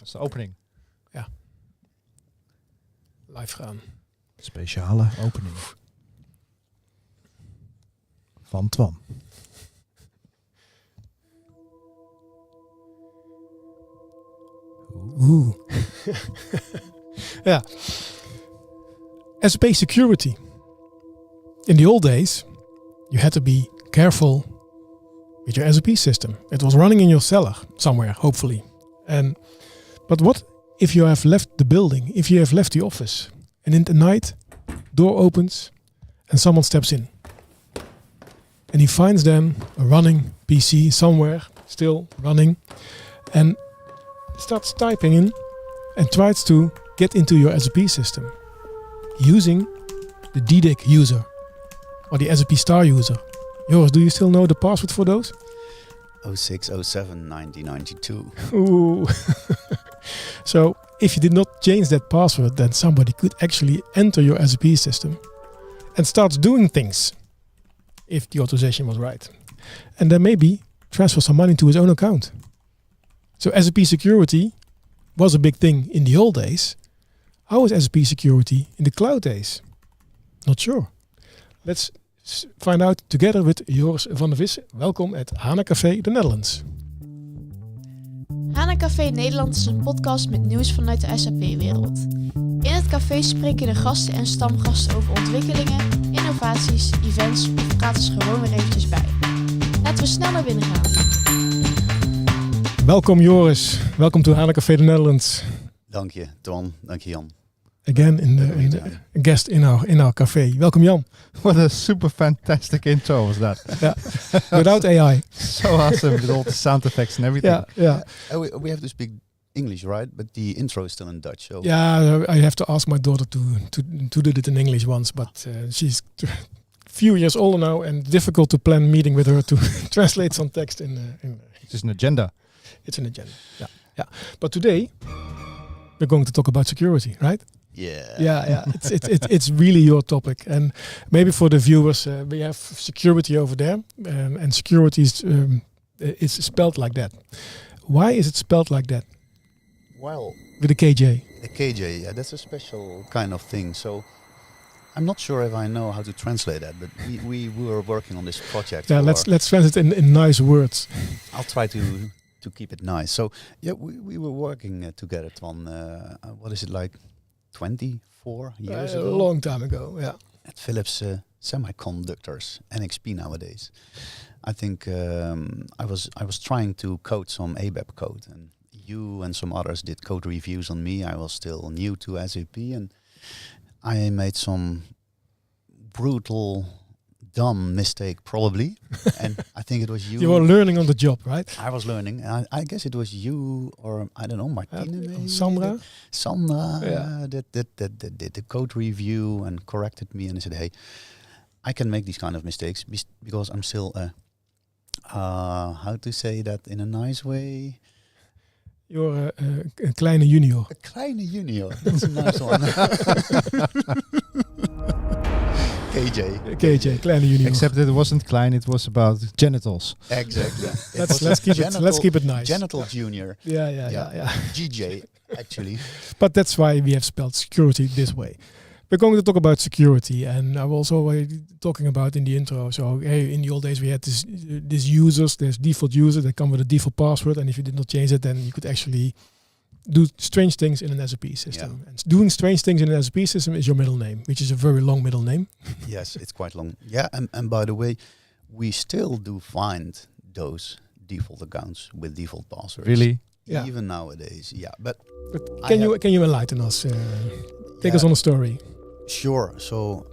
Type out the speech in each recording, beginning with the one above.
Dat is de opening. Ja. Live gaan. Speciale opening. Van Twan. Oeh. Ja. SAP Security. In the old days, you had to be careful with your SAP system. It was running in your cellar somewhere, hopefully. But what if you have left the building, if you have left the office, and in the night, door opens, and someone steps in. And he finds then a running PC somewhere, still running, and starts typing in and tries to get into your SAP system using the DDIC user or the SAP star user. Joris, do you still know the password for those? 0607-1992. Ooh. So if you did not change that password, then somebody could actually enter your SAP system and starts doing things if the authorization was right. And then maybe transfer some money to his own account. So SAP Security was a big thing in the old days. How is SAP Security in the cloud days? Not sure. Let's find out together with Joris van der Vis. Welkom at HANA Café The Netherlands. HANA Café Nederland is een podcast met nieuws vanuit de SAP-wereld. In het café spreken de gasten en stamgasten over ontwikkelingen, innovaties, events of praten ze gewoon weer eventjes bij. Laten we snel naar binnen gaan. Welkom Joris. Welkom to HANA Café The Netherlands. Dank je, Twan. Dank je, Jan. Again in the guest in our café. Welcome Jan. What a super fantastic intro was that. Yeah. Without AI. So awesome with all the sound effects and everything. Yeah. We have to speak English, right? But the intro is still in Dutch. So Yeah, I have to ask my daughter to do it in English once, but she's a few years older now and difficult to plan meeting with her to translate some text in It's an agenda. It's an agenda. Yeah. But today we're going to talk about security, right? Yeah. It's really your topic, and maybe for the viewers, we have security over there, and security is spelled like that. Why is it spelled like that? Well, With a KJ. the KJ, yeah, that's a special kind of thing. So I'm not sure if I know how to translate that, but we were working on this project. Yeah, let's translate it in nice words. I'll try to keep it nice. So yeah, we were working together, Twan. What is it, like 24 years A ago? long time ago, yeah. At Philips Semiconductors, NXP nowadays. I think I was trying to code some ABAP code, and you and some others did code reviews on me. I was still new to SAP, and I made some brutal, dumb mistake probably. And I think it was you. You were learning on the job, right? I was learning. I guess it was you, or I don't know, Martina maybe? Sandra. That did the code review and corrected me, and I said, hey, I can make these kind of mistakes because I'm still how to say that in a nice way? You're a kleine junior. A kleine junior. That's a nice one. KJ, kleine junior. Except that it wasn't klein, it was about genitals. Exactly. Let's keep it nice. Genital junior. Yeah. GJ, actually. But that's why we have spelled security this way. We're going to talk about security, and I was already talking about in the intro. So, hey, in the old days we had these users, there's default users that come with a default password, and if you did not change it, then you could actually do strange things in an SAP system. Yeah. And doing strange things in an SAP system is your middle name, which is a very long middle name. Yes, it's quite long. Yeah, and by the way, we still do find those default accounts with default passwords. Really? Yeah. Even nowadays, yeah. But can you enlighten us? Take us on a story. Sure. So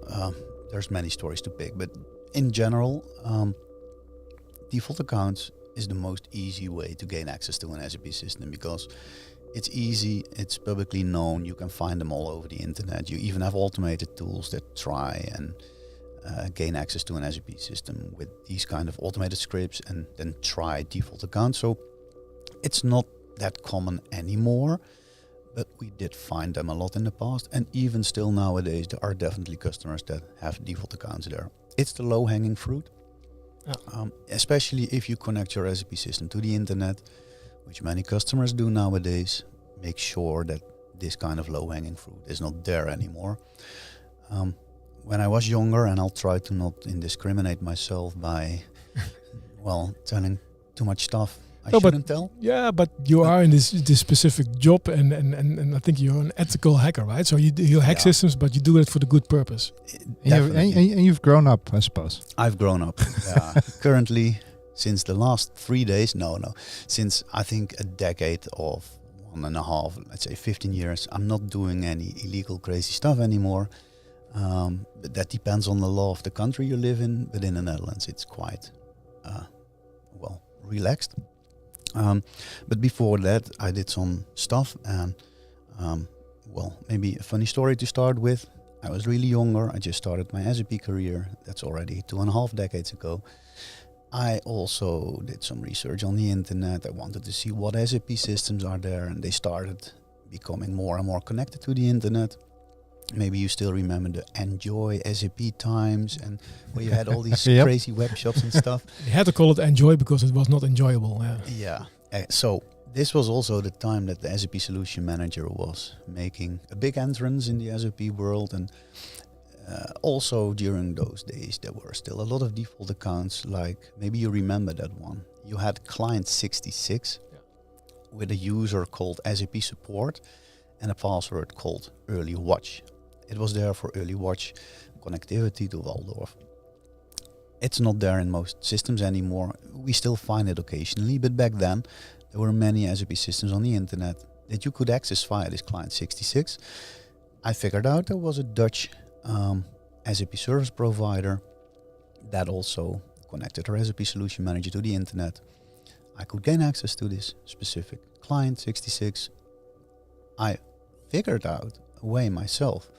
there's many stories to pick, but in general, default accounts is the most easy way to gain access to an SAP system because it's easy, it's publicly known, you can find them all over the internet. You even have automated tools that try and gain access to an SAP system with these kind of automated scripts and then try default accounts. So it's not that common anymore. But we did find them a lot in the past, and even still nowadays there are definitely customers that have default accounts there. It's the low-hanging fruit, especially if you connect your SAP system to the internet, which many customers do nowadays. make sure that this kind of low-hanging fruit is not there anymore. When I was younger, and I'll try to not indiscriminate myself by, telling too much stuff I shouldn't tell. Yeah, but you are in this specific job, and I think you're an ethical hacker, right? So you hack systems, but you do it for the good purpose. And you've grown up, I suppose. I've grown up. Currently, since the last 3 days, since I think a decade of 1.5, let's say 15 years, I'm not doing any illegal crazy stuff anymore. But that depends on the law of the country you live in. But in the Netherlands, it's quite, relaxed. But before that, I did some stuff, and maybe a funny story to start with. I was really younger. I just started my SAP career. That's already 2.5 decades ago. I also did some research on the internet. I wanted to see what SAP systems are there, and they started becoming more and more connected to the internet. Maybe you still remember the Enjoy SAP times, and where you had all these crazy web shops and stuff. You had to call it Enjoy because it was not enjoyable. Yeah. So this was also the time that the SAP Solution Manager was making a big entrance in the SAP world, and also during those days there were still a lot of default accounts. Like maybe you remember that one. You had client 66 with a user called SAP Support and a password called Early Watch. It was there for Early Watch connectivity to Waldorf. It's not there in most systems anymore. We still find it occasionally, but back then there were many SAP systems on the internet that you could access via this client 66. I figured out there was a Dutch SAP service provider that also connected her SAP Solution Manager to the internet. I could gain access to this specific client 66. I figured out a way myself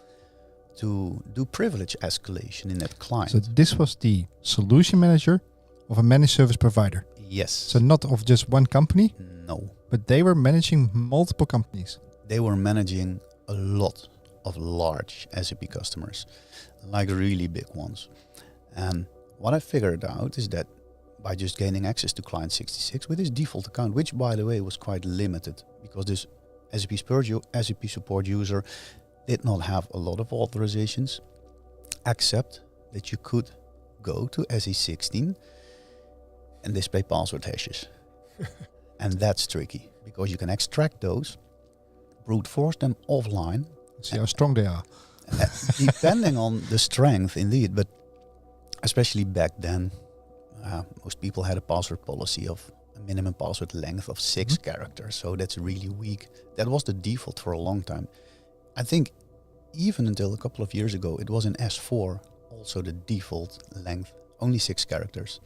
to do privilege escalation in that client. So this was the solution manager of a managed service provider? Yes. So not of just one company? No. But they were managing multiple companies? They were managing a lot of large SAP customers, like really big ones. And what I figured out is that by just gaining access to client 66 with his default account, which by the way was quite limited because this SAP support user did not have a lot of authorizations, except that you could go to SE16 and display password hashes. And that's tricky because you can extract those, brute force them offline. See how strong they are. Depending on the strength, indeed, but especially back then, most people had a password policy of a minimum password length of 6 characters, so that's really weak. That was the default for a long time. I think even until a couple of years ago, it was in S4 also the default length, only 6 characters.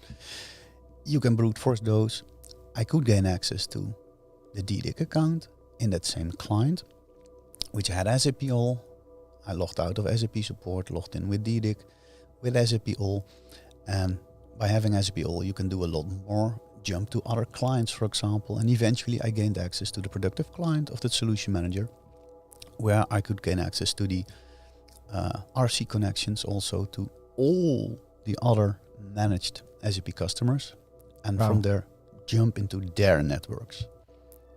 You can brute force those. I could gain access to the DDIC account in that same client, which had SAP All. I logged out of SAP support, logged in with DDIC, with SAP All, and by having SAP All, you can do a lot more, jump to other clients, for example, and eventually I gained access to the productive client of the solution manager, where I could gain access to the RC connections, also to all the other managed SAP customers, and from there jump into their networks.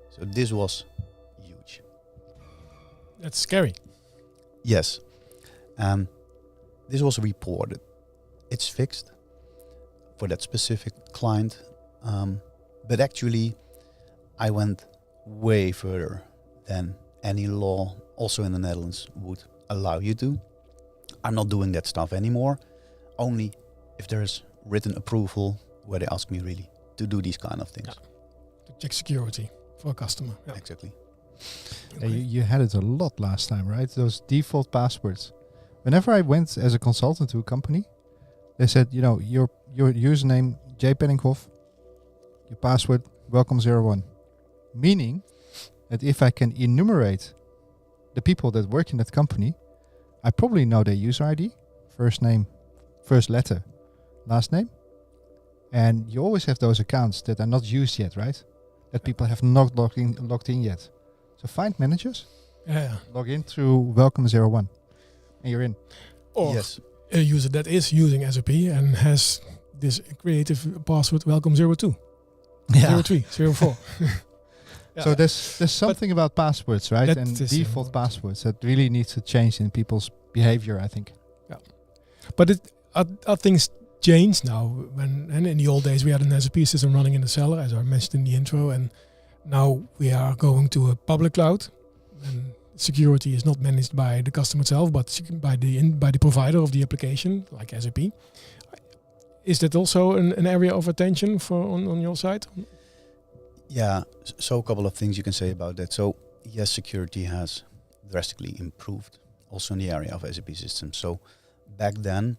So this was huge. That's scary. Yes. This was reported. It's fixed for that specific client. But actually, I went way further than any law, also in the Netherlands, would allow you to. I'm not doing that stuff anymore. Only if there is written approval where they ask me really to do these kind of things. To check security for a customer. Yeah. Exactly. Okay. You had it a lot last time, right? Those default passwords. Whenever I went as a consultant to a company, they said, your username, J Penninkhof, your password, welcome01. Meaning that if I can enumerate the people that work in that company, I probably know their user ID, first name, first letter, last name. And you always have those accounts that are not used yet, right? That people have not logged in yet. So find managers, log in through welcome01, and you're in. Or yes. A user that is using SAP and has this creative password welcome02, 03, 04. So there's something about passwords, right? That And is default important. passwords that really needs to change in people's behavior, I think. But are things changed now? And in the old days, we had an SAP system running in the cellar, as I mentioned in the intro, and now we are going to a public cloud. And security is not managed by the customer itself, but by the provider of the application, like SAP. Is that also an area of attention on your side? Yeah, so a couple of things you can say about that. So yes, security has drastically improved also in the area of SAP systems. So back then,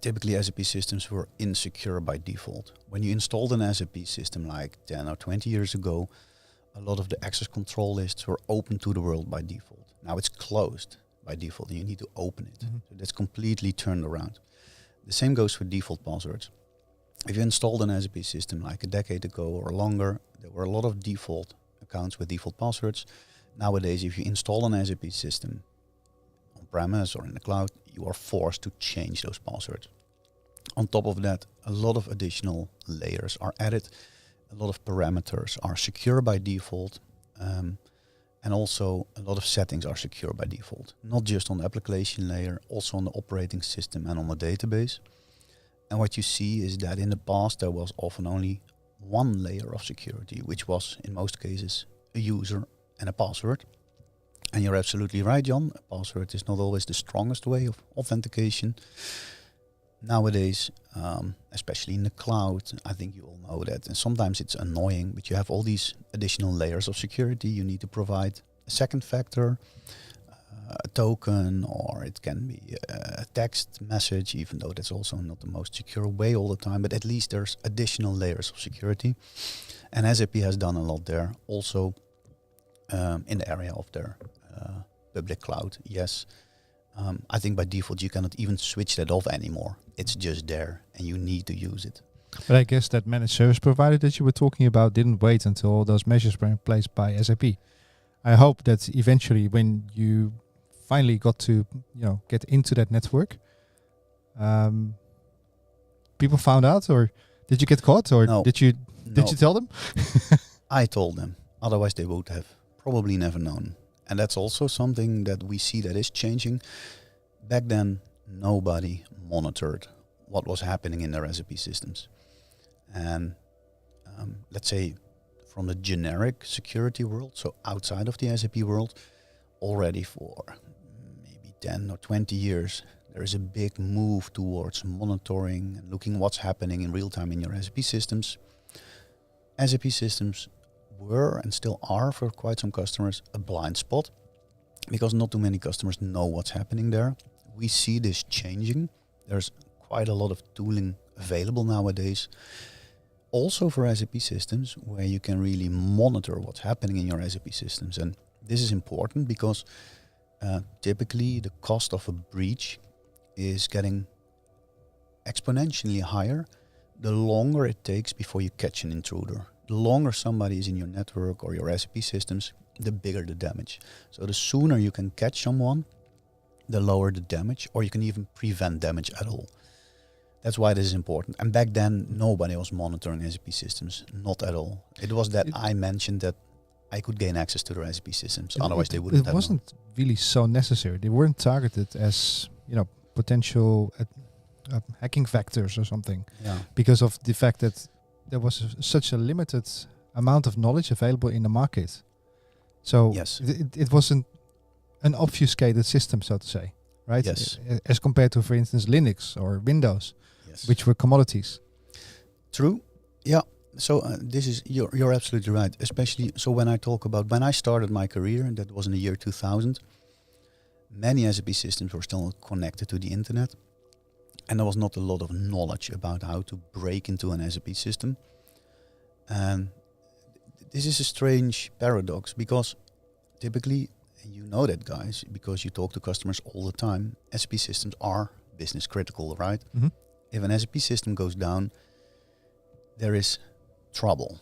typically SAP systems were insecure by default. When you installed an SAP system like 10 or 20 years ago, a lot of the access control lists were open to the world by default. Now it's closed by default and you need to open it. Mm-hmm. So that's completely turned around. The same goes for default passwords. If you installed an SAP system like a decade ago or longer, there were a lot of default accounts with default passwords. Nowadays, if you install an SAP system on premise or in the cloud, you are forced to change those passwords. On top of that, a lot of additional layers are added. A lot of parameters are secure by default. And also a lot of settings are secure by default. Not just on the application layer, also on the operating system and on the database. And what you see is that in the past there was often only one layer of security, which was in most cases a user and a password. And you're absolutely right, Jan. A password is not always the strongest way of authentication. Nowadays, especially in the cloud, I think you all know that. And sometimes it's annoying, but you have all these additional layers of security. You need to provide a second factor, a token, or it can be a text message, even though that's also not the most secure way all the time. But at least there's additional layers of security. And SAP has done a lot there. Also in the area of their public cloud, yes. I think by default you cannot even switch that off anymore. It's just there and you need to use it. But I guess that managed service provider that you were talking about didn't wait until all those measures were in place by SAP. I hope that eventually when you finally got to, get into that network, people found out, or did you get caught, or No. did you tell them? I told them, otherwise they would have probably never known. And that's also something that we see that is changing. Back then, nobody monitored what was happening in their SAP systems. And let's say from the generic security world, so outside of the SAP world, already for maybe 10 or 20 years, there is a big move towards monitoring and looking what's happening in real time in your SAP systems. SAP systems were and still are for quite some customers a blind spot because not too many customers know what's happening there. We see this changing. There's quite a lot of tooling available nowadays. Also for SAP systems where you can really monitor what's happening in your SAP systems. And this is important because typically the cost of a breach is getting exponentially higher the longer it takes before you catch an intruder. The longer somebody is in your network or your SAP systems, the bigger the damage. So the sooner you can catch someone, the lower the damage, or you can even prevent damage at all. That's why this is important. And back then, nobody was monitoring SAP systems, not at all. It was that I mentioned that I could gain access to their SAP systems. Otherwise, they wouldn't have known. It wasn't really so necessary. They weren't targeted as, potential hacking vectors or something. Yeah. Because of the fact that there was such a limited amount of knowledge available in the market. So Yes. it wasn't an obfuscated system, so to say, right? Yes. As compared to, for instance, Linux or Windows, Yes. which were commodities. True. Yeah. So this is you're absolutely right. Especially so when I talk about when I started my career, and that was in the year 2000. Many SAP systems were still not connected to the internet, and there was not a lot of knowledge about how to break into an SAP system. And this is a strange paradox because typically, and you know that, guys, because you talk to customers all the time, SAP systems are business critical, right? Mm-hmm. If an SAP system goes down, there is trouble.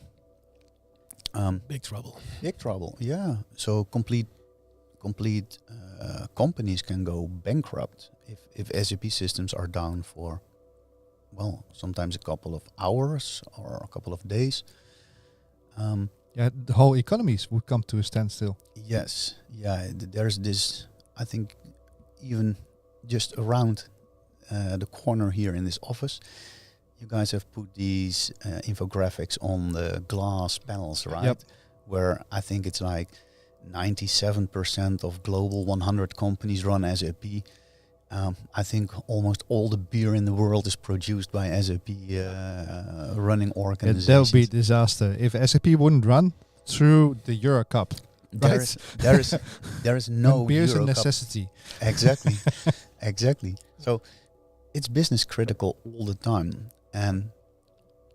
Big trouble. Big trouble, yeah. So complete companies can go bankrupt if SAP systems are down for, well, sometimes a couple of hours or a couple of days. the whole economies would come to a standstill. Yes, yeah. There's this. I think even just around the corner here in this office, you guys have put these infographics on the glass panels, right? Yep. Where I think it's like 97% of global 100 companies run SAP. I think almost all the beer in the world is produced by SAP running organizations. That would be a disaster if SAP wouldn't run through the Euro Cup. There is no beer's Euro a Cup. necessity. Exactly, exactly. So it's business critical all the time. And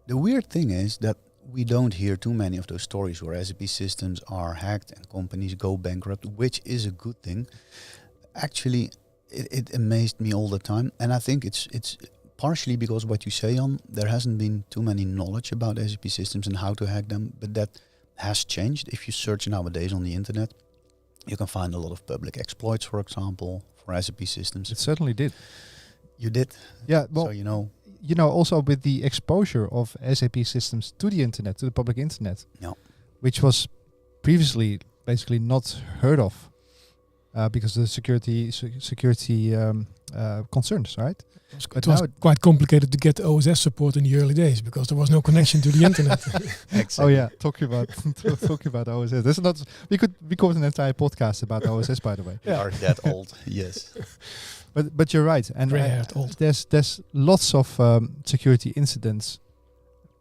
the weird thing is that we don't hear too many of those stories where SAP systems are hacked and companies go bankrupt, which is a good thing. Actually, it amazed me all the time. And I think it's partially because what you say on, there hasn't been too many knowledge about SAP systems and how to hack them, but that has changed. If you search nowadays on the internet, you can find a lot of public exploits, for example, for SAP systems. It certainly did. You did? Yeah, well, So you know, also with the exposure of SAP systems to the internet, to the public internet, Yeah. which was previously basically not heard of because of the security concerns, right? It was quite complicated to get OSS support in the early days because there was no connection to the internet. Oh yeah, talking about OSS. This is not. We could record an entire podcast about OSS, by the way. we are that old. Yes. But you're right, and Gray-haired old. there's lots of security incidents.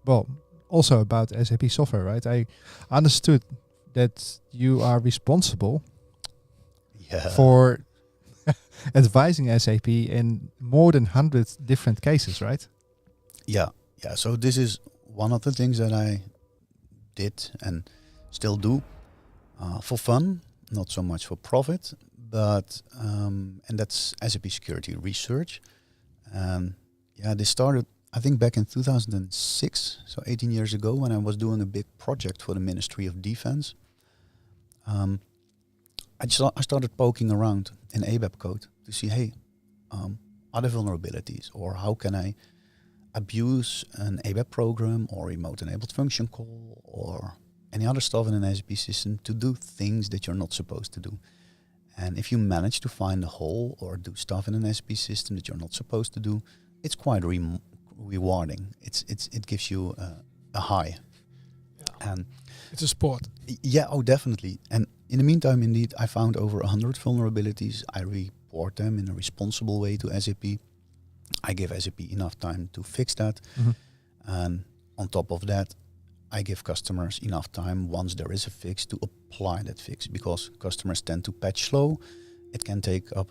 Well, also about SAP software, right? I understood that you are responsible Yeah. for advising SAP in more than 100 different cases, right? Yeah. So this is one of the things that I did and still do for fun, not so much for profit. But and that's SAP Security research. This started, I think, back in 2006, so 18 years ago, when I was doing a big project for the Ministry of Defense. I started poking around in ABAP code to see, hey, are there vulnerabilities, or how can I abuse an ABAP program or remote-enabled function call or any other stuff in an SAP system to do things that you're not supposed to do. And if you manage to find a hole or do stuff in an SAP system that you're not supposed to do, it's quite rewarding. It gives you a high. Yeah. And It's a sport. yeah, oh, definitely. And in the meantime, indeed, I found over 100 vulnerabilities. I report them in a responsible way to SAP. I give SAP enough time to fix that. Mm-hmm. And on top of that, I give customers enough time once there is a fix to apply that fix, because customers tend to patch slow. It can take up,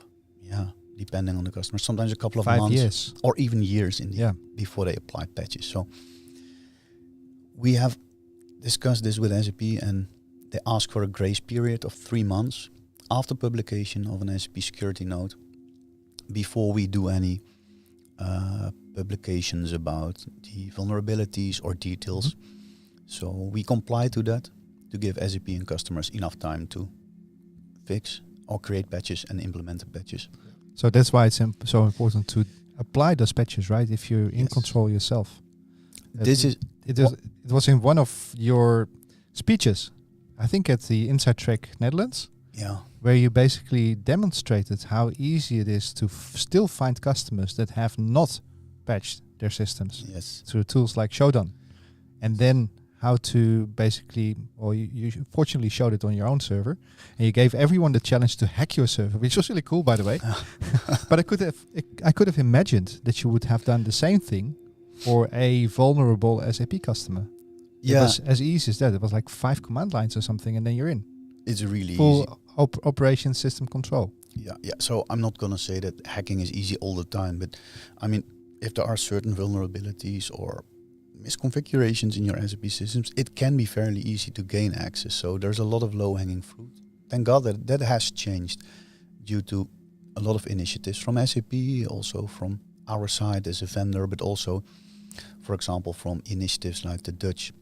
depending on the customer, sometimes a couple of 5 months years. or even years before they apply patches. So we have discussed this with SAP, and they ask for a grace period of 3 months after publication of an SAP security note before we do any publications about the vulnerabilities or details. Mm-hmm. So we comply to that to give SAP and customers enough time to fix or create patches and implement the patches. So that's why it's so important to apply those patches, right? If you're in Yes. control yourself. It It was in one of your speeches, I think at the Inside Track Netherlands, where you basically demonstrated how easy it is to still find customers that have not patched their systems Yes. through tools like Shodan, and then how to basically, or you fortunately showed it on your own server, and you gave everyone the challenge to hack your server, which was really cool, by the way. But I could have imagined that you would have done the same thing for a vulnerable SAP customer. It was as easy as that. It was like 5 command lines or something, and then you're in. It's really Full easy. operation system control. Yeah. So I'm not going to say that hacking is easy all the time, but I mean, if there are certain vulnerabilities or misconfigurations in your SAP systems, it can be fairly easy to gain access. So there's a lot of low-hanging fruit. Thank God that has changed due to a lot of initiatives from SAP, also from our side as a vendor, but also, for example, from initiatives like the Dutch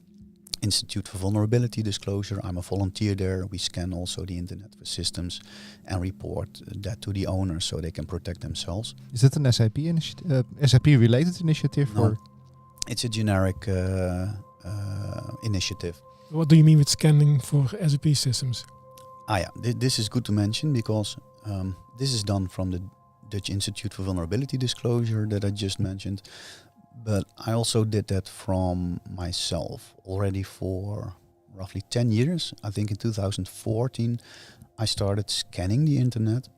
Institute for Vulnerability Disclosure. I'm a volunteer there. We scan also the internet for systems and report that to the owners so they can protect themselves. Is it an SAP initiative, SAP-related initiative, No. or? It's a generic initiative. What do you mean with scanning for SAP systems? This is good to mention because this is done from the Dutch Institute for Vulnerability Disclosure that I just mentioned. But I also did that from myself already for roughly 10 years. I think in 2014, I started scanning the internet,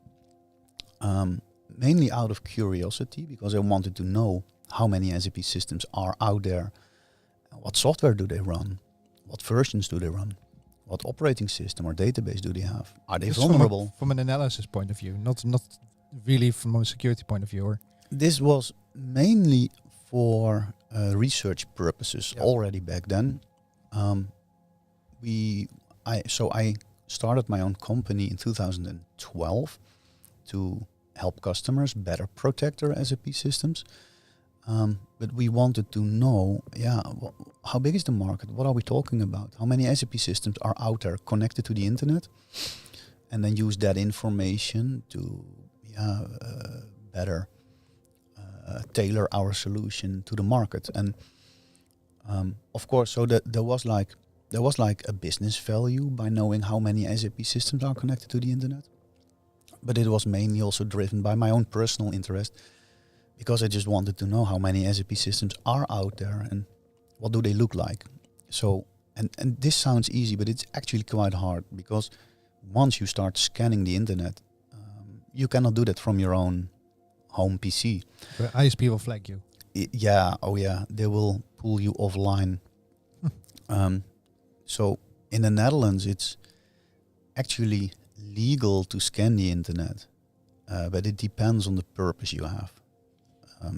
mainly out of curiosity because I wanted to know how many SAP systems are out there. What software do they run? What versions do they run? What operating system or database do they have? Are they It's vulnerable? from an analysis point of view, not really from a security point of view. Or This was mainly for research purposes already back then. I started my own company in 2012 to help customers better protect their SAP systems. But we wanted to know, how big is the market? What are we talking about? How many SAP systems are out there connected to the internet? And then use that information to better tailor our solution to the market. And of course, so that there was like a business value by knowing how many SAP systems are connected to the internet. But it was mainly also driven by my own personal interest, because I just wanted to know how many SAP systems are out there and what do they look like. So, and this sounds easy, but it's actually quite hard, because once you start scanning the internet, you cannot do that from your own home PC. the ISP will flag you. They will pull you offline. So in the Netherlands, it's actually legal to scan the internet, but it depends on the purpose you have.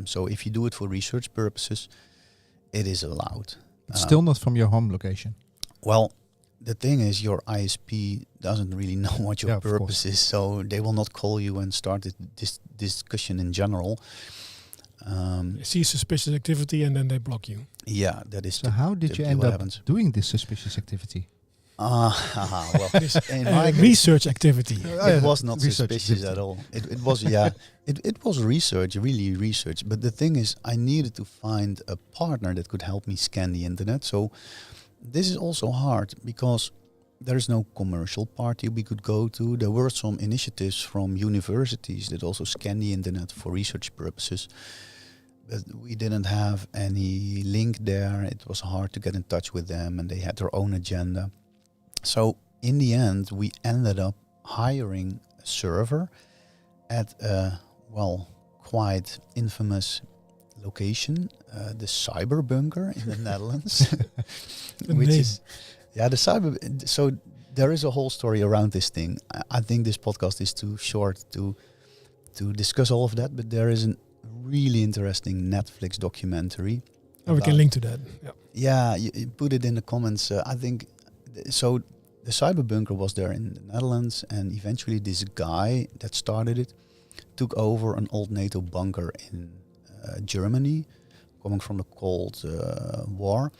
So if you do it for research purposes, it is allowed. It's still not from your home location. Well, the thing is, your ISP doesn't really know what your purpose is, so they will not call you and start this discussion in general. You see suspicious activity and then they block you. Yeah, that is. So how did you end up doing this suspicious activity? Well, in my Research activity. it was not suspicious at all. It was, it was research, really research. But the thing is, I needed to find a partner that could help me scan the internet. So this is also hard, because there is no commercial party we could go to. There were some initiatives from universities that also scan the internet for research purposes, but we didn't have any link there. It was hard to get in touch with them, and they had their own agenda. So in the end, we ended up hiring a server at a, quite infamous location, the Cyberbunker in the Netherlands, which is, the cyber. So there is a whole story around this thing. I think this podcast is too short to discuss all of that, but there is a really interesting Netflix documentary. We can link to that. Yeah, you put it in the comments. I think so. The Cyberbunker was there in the Netherlands, and eventually this guy that started it took over an old NATO bunker in Germany, coming from the Cold War,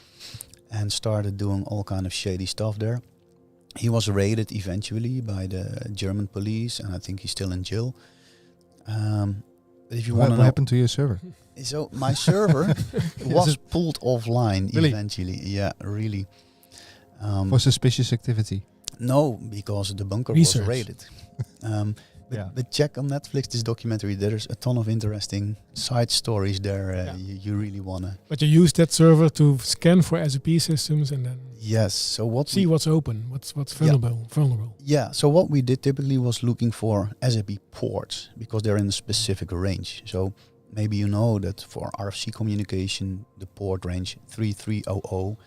and started doing all kind of shady stuff there. He was raided eventually by the German police, and I think he's still in jail. But if you want to know what happened to your server? So my server was pulled offline eventually. Yeah, really. For suspicious activity? No, because the bunker was raided. But check on Netflix this documentary. There's a ton of interesting side stories there. You really want to. But you use that server to scan for SAP systems and then So what's open, what's vulnerable. Yeah. So what we did typically was looking for SAP ports, because they're in a specific range. So maybe you know that for RFC communication, the port range 3300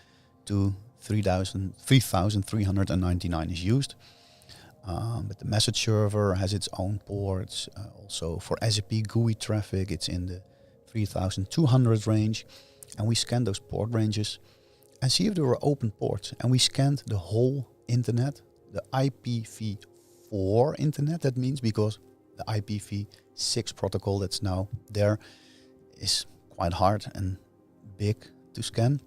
to 3399 is used. But the message server has its own ports. Also for SAP GUI traffic, it's in the 3200 range. And we scanned those port ranges and see if there were open ports. And we scanned the whole internet, the IPv4 internet. That means because the IPv6 protocol that's now there is quite hard and big to scan.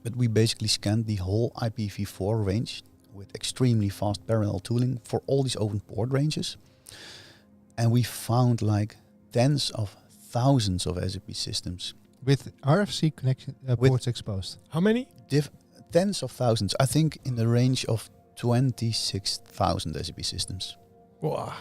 But we basically scanned the whole IPv4 range with extremely fast parallel tooling for all these open port ranges. And we found like tens of thousands of SAP systems. With RFC connection ports exposed? How many? tens of thousands. I think in the range of 26,000 SAP systems. Wow.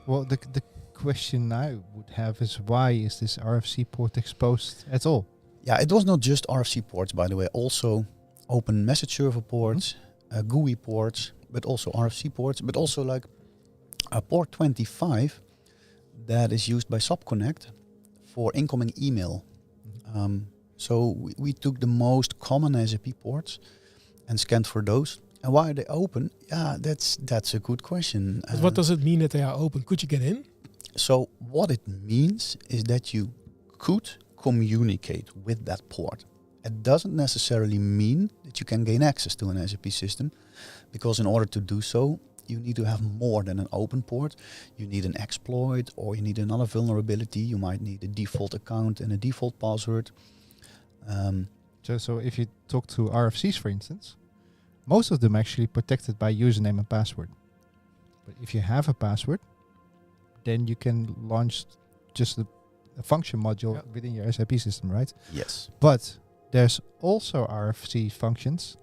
Well, the question I would have is, why is this RFC port exposed at all? Yeah, it was not just RFC ports, by the way. Also open message server ports, GUI ports, but also RFC ports, but also like a port 25 that is used by SAP Connect for incoming email. So we took the most common SAP ports and scanned for those. And why are they open? Yeah, that's a good question. But what does it mean that they are open? Could you get in? So what it means is that you could communicate with that port. It doesn't necessarily mean that you can gain access to an SAP system, because in order to do so, you need to have more than an open port. You need an exploit, or you need another vulnerability. You might need a default account and a default password. So if you talk to RFCs, for instance, most of them actually protected by username and password. But if you have a password, then you can launch just a function module within your SAP system, right? Yes. But there's also RFC functions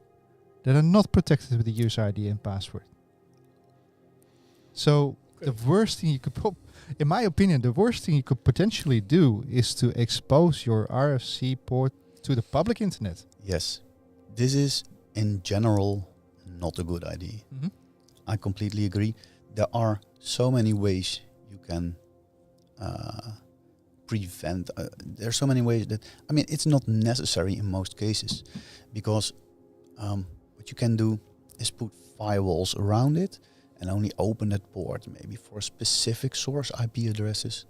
that are not protected with the user ID and password. So the worst thing you could, in my opinion, the worst thing you could potentially do is to expose your RFC port to the public internet. Yes. This is in general not a good idea. Mm-hmm. I completely agree. There are so many ways you can prevent. There are so many ways that, I mean, it's not necessary in most cases, because what you can do is put firewalls around it and only open that port maybe for specific source IP addresses.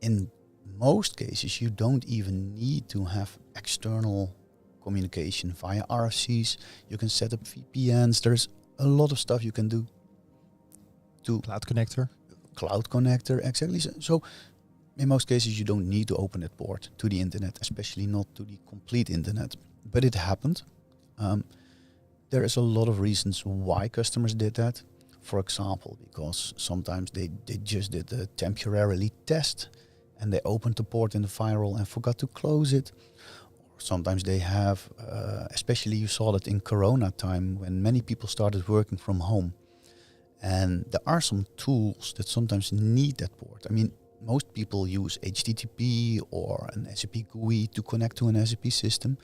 In most cases, you don't even need to have external communication via RFCs. You can set up VPNs. There's a lot of stuff you can do. To Cloud connector. Cloud connector, exactly. So in most cases, you don't need to open that port to the internet, especially not to the complete internet. But it happened. There is a lot of reasons why customers did that. For example, because sometimes they just did a temporarily test and they opened the port in the firewall and forgot to close it. Or sometimes they have, especially you saw that in Corona time when many people started working from home. And there are some tools that sometimes need that port. I mean, most people use HTTP or an SAP GUI to connect to an SAP system.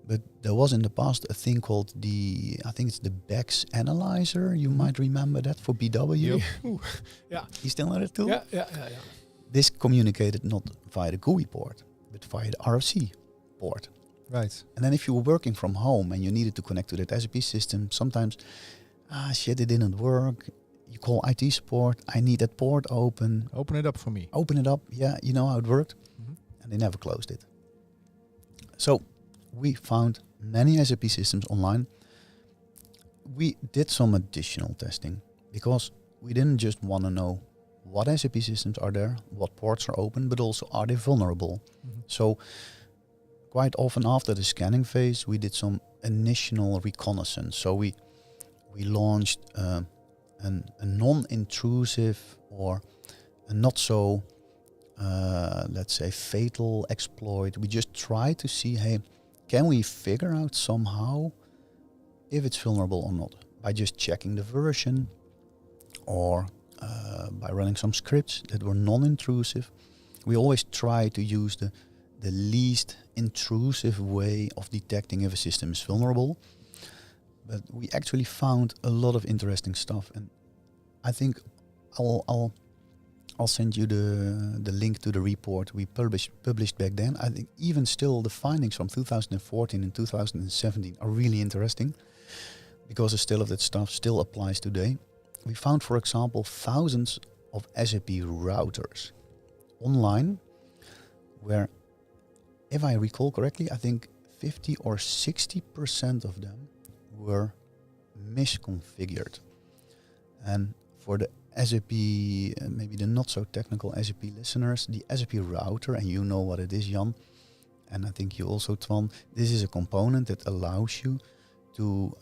But there was in the past a thing called I think it's the BEX analyzer. You might remember that for BW. Yeah. You still know that tool? Yeah. This communicated not via the GUI port, but via the RFC port. Right. And then if you were working from home and you needed to connect to that SAP system, sometimes, it didn't work. You call IT support. I need that port open. Open it up for me. Open it up. Yeah, you know how it worked. Mm-hmm. And they never closed it. So we found many SAP systems online. We did some additional testing because we didn't just want to know what SAP systems are there, what ports are open, but also are they vulnerable. Mm-hmm. So quite often after the scanning phase, we did some initial reconnaissance. So we launched a non-intrusive or a not so, let's say, fatal exploit. We just try to see, hey, can we figure out somehow if it's vulnerable or not by just checking the version or by running some scripts that were non-intrusive. We always try to use the least intrusive way of detecting if a system is vulnerable. But we actually found a lot of interesting stuff, and I think I'll send you the link to the report we published back then. I think even still the findings from 2014 and 2017 are really interesting because a still of that stuff still applies today. We found, for example, thousands of SAP routers online where, if I recall correctly, I think 50 or 60% of them were misconfigured. And for the SAP, maybe the not so technical SAP listeners, the SAP router, and you know what it is, Jan, and I think you also, Twan, this is a component that allows you to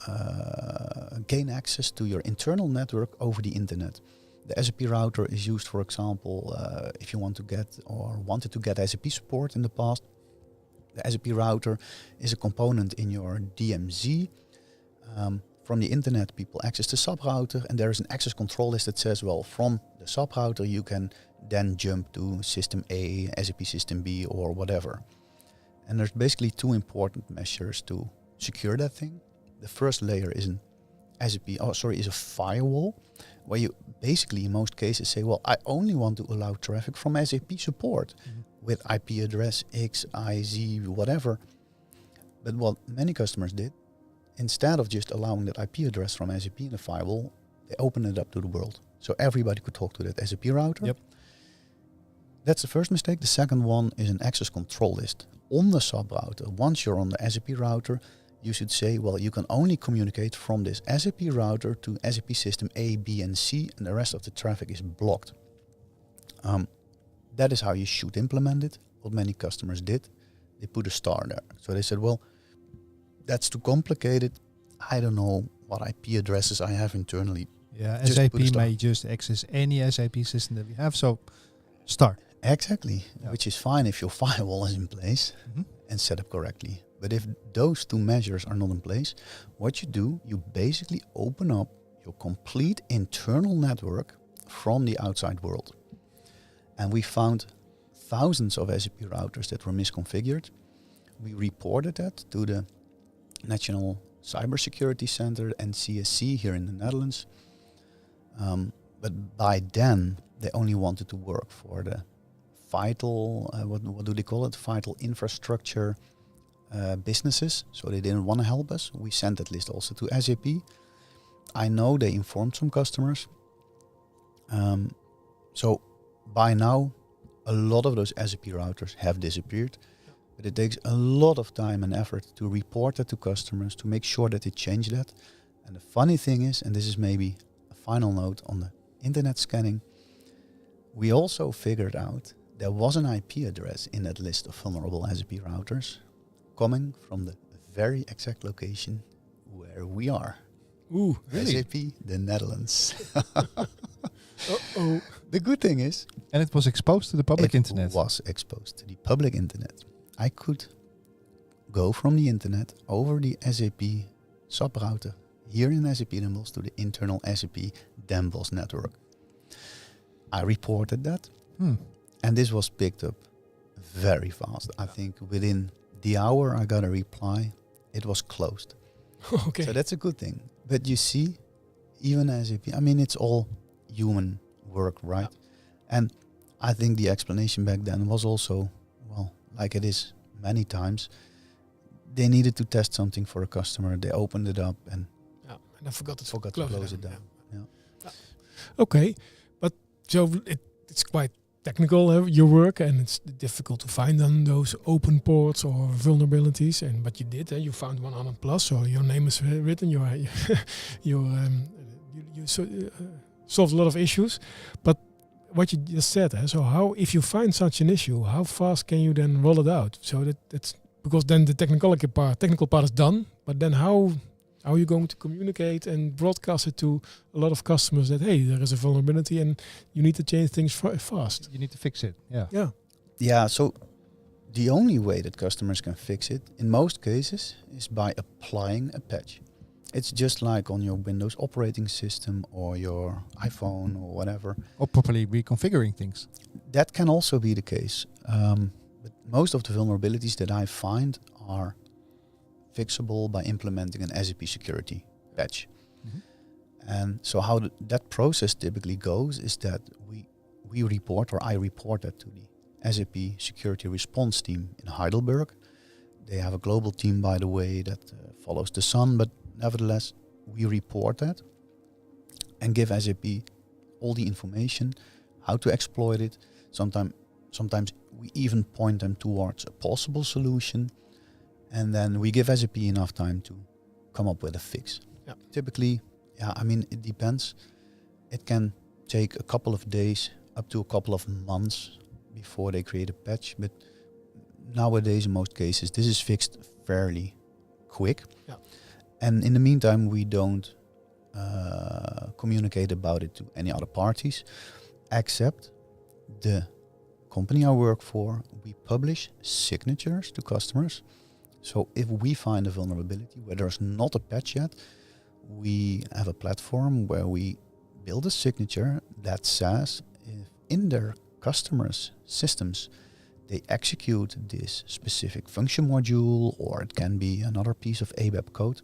gain access to your internal network over the internet. The SAP router is used, for example, if you want to get or wanted to get SAP support in the past, The SAP router is a component in your DMZ. From the internet, people access the sub-router, and there is an access control list that says, well, from the sub-router, you can then jump to system A, SAP system B, or whatever. And there's basically two important measures to secure that thing. The first layer is is a firewall, where you basically in most cases say, well, I only want to allow traffic from SAP support with IP address X, I, Z, whatever. But what many customers did, instead of just allowing that IP address from SAP in the firewall, they opened it up to the world. So everybody could talk to that SAP router. Yep. That's the first mistake. The second one is an access control list. On the sub-router, once you're on the SAP router, you should say, well, you can only communicate from this SAP router to SAP system A, B, and C, and the rest of the traffic is blocked. That is how you should implement it. What many customers did, they put a star there. So they said, well, that's too complicated. I don't know what IP addresses I have internally. Yeah, Just SAP put a star. may just access any SAP system that we have. So, start. Exactly, Yeah. which is fine if your firewall is in place and set up correctly. But if those two measures are not in place, what you do, you basically open up your complete internal network from the outside world. And we found thousands of SAP routers that were misconfigured. We reported that to the National Cyber Security Center, NCSC, here in the Netherlands. But by then, they only wanted to work for the vital, what do they call it? Vital infrastructure businesses. So they didn't want to help us. We sent that list also to SAP. I know they informed some customers. So by now, a lot of those SAP routers have disappeared. But it takes a lot of time and effort to report that to customers, to make sure that they change that. And the funny thing is, and this is maybe a final note on the internet scanning, we also figured out there was an IP address in that list of vulnerable SAP routers coming from the very exact location where we are. Ooh, really? SAP, the Netherlands. Uh-oh. The good thing is, And it was exposed to the public it internet. was exposed to the public internet. I could go from the internet over the SAP sub-router here in SAP Den Bosch to the internal SAP Den Bosch network. I reported that, and this was picked up very fast. I think within the hour I got a reply, it was closed. Okay. So that's a good thing. But you see, even SAP, I mean, it's all human work, right? And I think the explanation back then was also, well, like it is many times, they needed to test something for a customer. They opened it up and And I forgot to close it down. Yeah. Okay, but so it's quite technical, your work, and it's difficult to find on those open ports or vulnerabilities. But you did, you found 100 plus, so your name is written. You solved a lot of issues. But what you just said, so how, if you find such an issue, how fast can you then roll it out? So that's because then the technical part is done. But then how are you going to communicate and broadcast it to a lot of customers that, hey, there is a vulnerability and you need to change things fast? You need to fix it. Yeah. Yeah. Yeah, so the only way that customers can fix it, in most cases, is by applying a patch. It's just like on your Windows operating system or your iPhone or whatever. Or properly reconfiguring things. That can also be the case. But most of the vulnerabilities that I find are fixable by implementing an SAP Security patch. Mm-hmm. And so how that process typically goes is that we report, or I report that to the SAP Security Response Team in Heidelberg. They have a global team, by the way, that follows the sun, but nevertheless, we report that and give SAP all the information, how to exploit it. Sometimes we even point them towards a possible solution, and then we give SAP enough time to come up with a fix. Yeah. Typically, it depends. It can take a couple of days up to a couple of months before they create a patch, but nowadays in most cases this is fixed fairly quick. Yeah. And in the meantime, we don't communicate about it to any other parties, except the company I work for, we publish signatures to customers. So if we find a vulnerability where there's not a patch yet, we have a platform where we build a signature that says if in their customers' systems they execute this specific function module, or it can be another piece of ABAP code,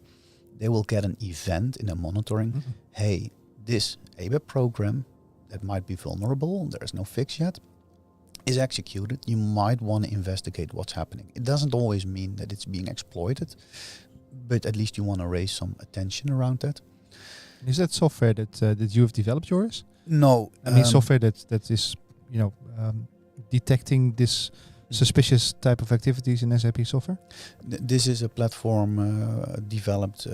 they will get an event in the monitoring. Mm-hmm. Hey, this ABAP program that might be vulnerable, there's no fix yet, is executed. You might want to investigate what's happening. It doesn't always mean that it's being exploited, but at least you want to raise some attention around that. Is that software that you have developed, Joris? No. I mean software that is, detecting this suspicious type of activities in SAP software? This is a platform developed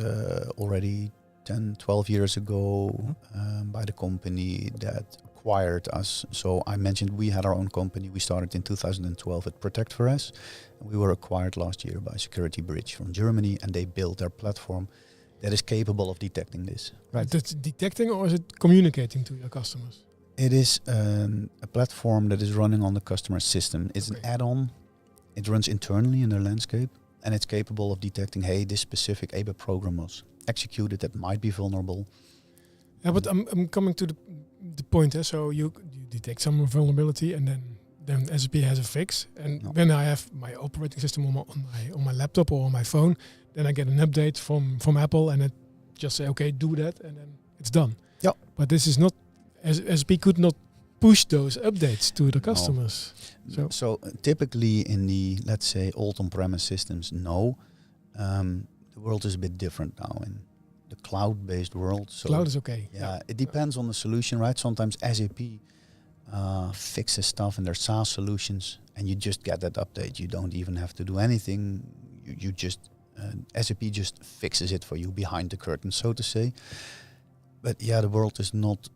already 10, 12 years ago by the company that acquired us. So I mentioned we had our own company. We started in 2012 at Protect for Us. We were acquired last year by Security Bridge from Germany, and they built their platform that is capable of detecting this. Right. That's detecting, or is it communicating to your customers? It is a platform that is running on the customer system. It's an add-on. It runs internally in their landscape, and it's capable of detecting, hey, this specific ABAP program was executed that might be vulnerable. Yeah, but I'm coming to the point. So you detect some vulnerability, and then SAP has a fix. And when I have my operating system on my laptop or on my phone, then I get an update from Apple, and it just say, okay, do that, and then it's done. Yeah. But this is not, SAP could not push those updates to the customers. So typically in the, let's say, old on-premise systems, the world is a bit different now in the cloud-based world. So cloud is okay. Yeah, it depends on the solution, right? Sometimes SAP fixes stuff in their SaaS solutions, and you just get that update. You don't even have to do anything. You just SAP just fixes it for you behind the curtain, so to say. But yeah, the world is not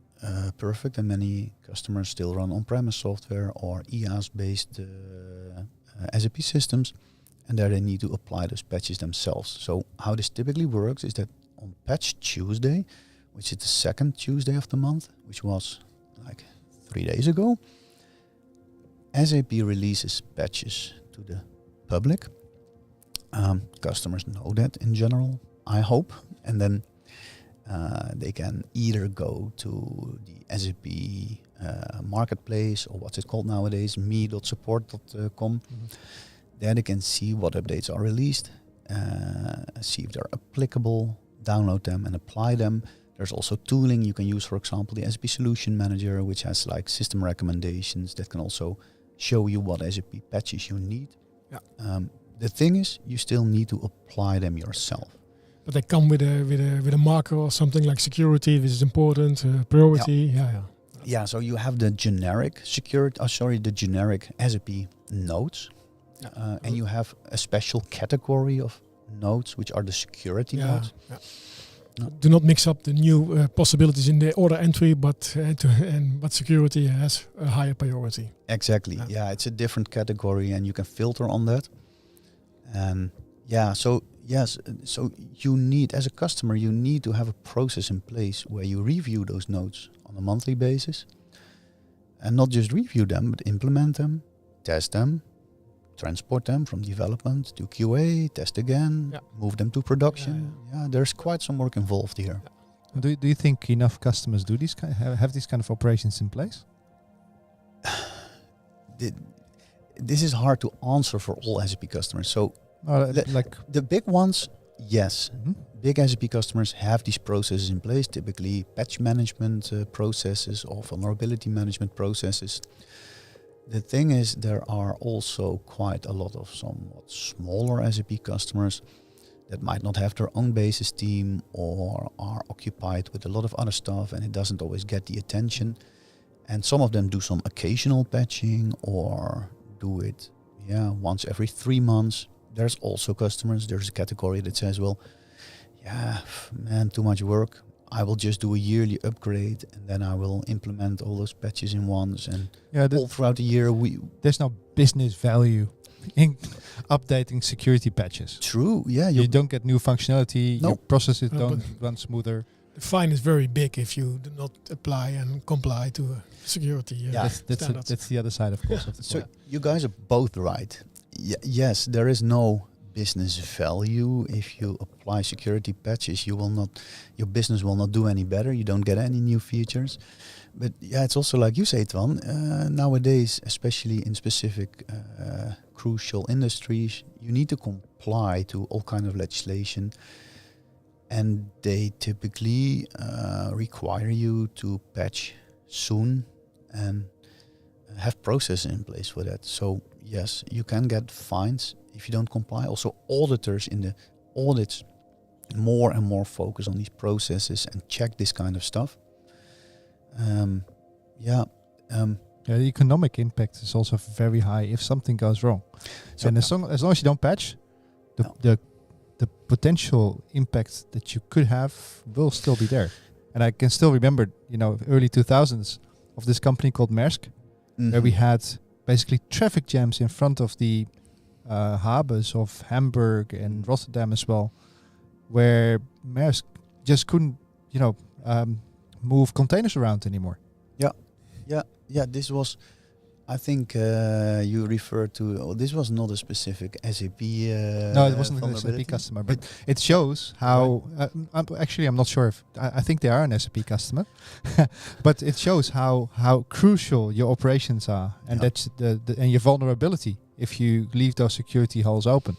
perfect, and many customers still run on-premise software or IaaS-based SAP systems, and there they need to apply those patches themselves. So how this typically works is that on Patch Tuesday, which is the second Tuesday of the month, which was like 3 days ago, SAP releases patches to the public. Customers know that in general, I hope, and then they can either go to the SAP marketplace, or what's it called nowadays, me.support.com. There they can see what updates are released, see if they're applicable, download them and apply them. There's also tooling you can use, for example, the SAP Solution Manager, which has like system recommendations that can also show you what SAP patches you need. Yeah. The thing is, you still need to apply them yourself. But they come with a marker or something like security. This is important, priority. Yeah. So you have the generic the generic SAP nodes, and you have a special category of nodes, which are the security nodes. Yeah. No. Do not mix up the new possibilities in the order entry, but security has a higher priority. Exactly. Yeah, it's a different category, and you can filter on that. And so you need, as a customer, you need to have a process in place where you review those nodes on a monthly basis, and not just review them, but implement them, test them, transport them from development to QA, test again, move them to production. Yeah, there's quite some work involved here. Do you think enough customers do these have these kind of operations in place? This is hard to answer for all SAP customers. So, like the big ones, yes. Mm-hmm. Big SAP customers have these processes in place, typically patch management processes or vulnerability management processes. The thing is, there are also quite a lot of somewhat smaller SAP customers that might not have their own basis team or are occupied with a lot of other stuff, and it doesn't always get the attention. And some of them do some occasional patching or do it once every 3 months. There's also customers, there's a category that says, well, too much work. I will just do a yearly upgrade, and then I will implement all those patches in once. And all throughout the year, there's no business value in updating security patches. True, yeah. You don't get new functionality. No. Your processes don't run smoother. The fine is very big if you do not apply and comply to security standards. That's the other side, of course. Of the So coin. you guys are both right. Yes, there is no business value if you apply security patches. Your business will not do any better. You don't get any new features. But yeah, it's also like you say, Twan. Nowadays, especially in specific crucial industries, you need to comply to all kind of legislation, and they typically require you to patch soon and have processes in place for that. So yes, you can get fines if you don't comply. Also, auditors in the audits more and more focus on these processes and check this kind of stuff. The economic impact is also very high if something goes wrong. So And as long as you don't patch, the potential impact that you could have will still be there. And I can still remember, early 2000s of this company called Maersk, where we had basically traffic jams in front of the harbors of Hamburg and Rotterdam as well, where Maersk just couldn't, move containers around anymore. Yeah, this was, I think you referred to, this was not a specific SAP No, it wasn't an SAP customer, but it shows how, I'm not sure if, I think they are an SAP customer, but it shows how crucial your operations are, and that's and your vulnerability if you leave those security holes open.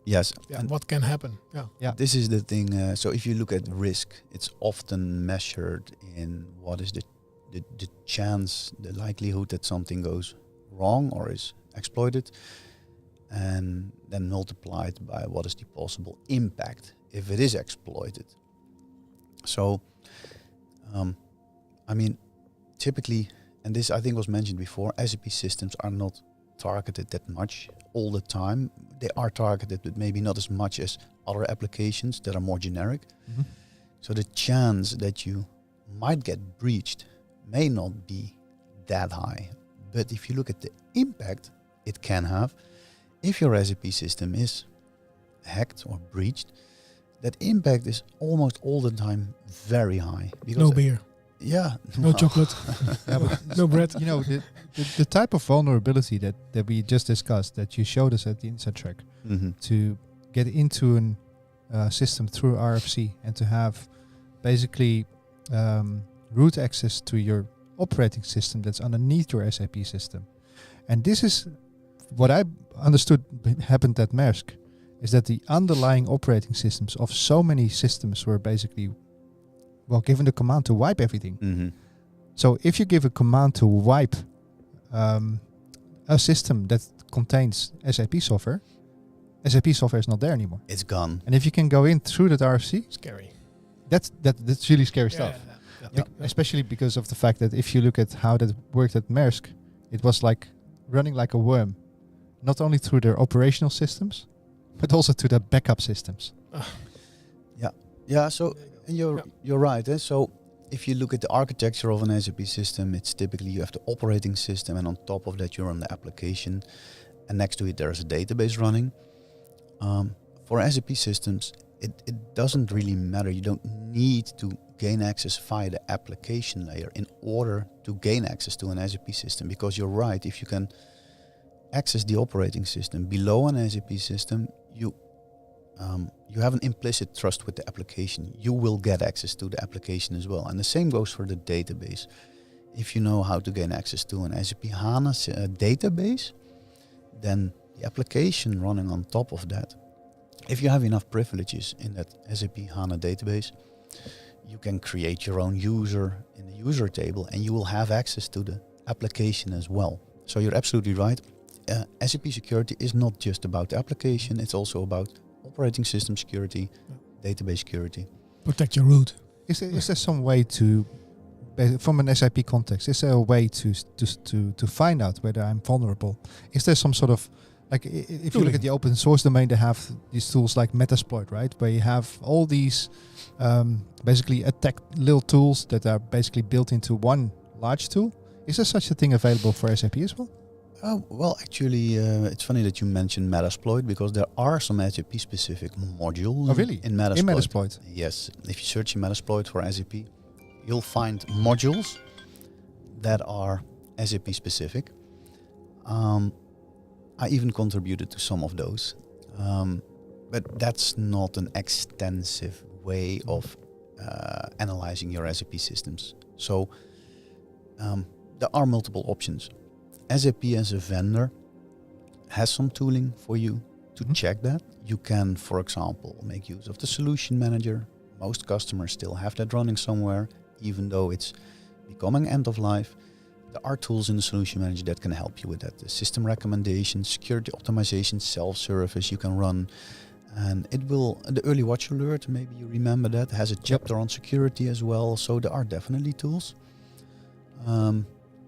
Yes. Yeah, And what can happen? Yeah. this is the thing. So if you look at risk, it's often measured in what is the chance, the likelihood that something goes wrong or is exploited, and then multiplied by what is the possible impact if it is exploited. So, typically, and this I think was mentioned before, SAP systems are not targeted that much all the time. They are targeted, but maybe not as much as other applications that are more generic. Mm-hmm. So the chance that you might get breached may not be that high. But if you look at the impact it can have, if your SAP system is hacked or breached, that impact is almost all the time very high. Because No beer, yeah. no chocolate, Yeah, but no bread. the type of vulnerability that we just discussed, that you showed us at the Inside Track, Mm-hmm. to get into a system through RFC and to have basically root access to your operating system that's underneath your SAP system. And this is what I understood happened at Maersk, is that the underlying operating systems of so many systems were basically, given the command to wipe everything. Mm-hmm. So if you give a command to wipe a system that contains SAP software is not there anymore. It's gone. And if you can go in through that RFC, Scary. that's really scary stuff. Yeah. Especially because of the fact that if you look at how that worked at Maersk, it was like running like a worm, not only through their operational systems, but also to their backup systems. Yeah, so you're right. So if you look at the architecture of an SAP system, it's typically you have the operating system, and on top of that you run the application, and next to it there's a database running. For SAP systems, it doesn't really matter. You don't need to gain access via the application layer in order to gain access to an SAP system, because you're right, if you can access the operating system below an SAP system, you have an implicit trust with the application. You will get access to the application as well. And the same goes for the database. If you know how to gain access to an SAP HANA database, then the application running on top of that, if you have enough privileges in that SAP HANA database, you can create your own user in the user table, and you will have access to the application as well. So you're absolutely right. SAP security is not just about the application, it's also about operating system security, database security. Protect your root. Is there some way to, from an SAP context, is there a way to find out whether I'm vulnerable? Is there some sort of, like if you look at the open source domain, they have these tools like Metasploit, right? Where you have all these basically attack little tools that are basically built into one large tool. Is there such a thing available for SAP as well? Well, actually, it's funny that you mentioned Metasploit because there are some SAP-specific modules really? in Metasploit. In Metasploit? Yes. If you search in Metasploit for SAP, you'll find modules that are SAP-specific. I even contributed to some of those. But that's not an extensive way of analyzing your SAP systems. So there are multiple options. SAP as a vendor has some tooling for you to check that. You can, for example, make use of the solution manager. Most customers still have that running somewhere, even though it's becoming end of life. There are tools in the solution manager that can help you with that. The system recommendations, security optimization, self-service you can run. And it will, the early watch alert, maybe you remember that, has a chapter on security as well. So there are definitely tools.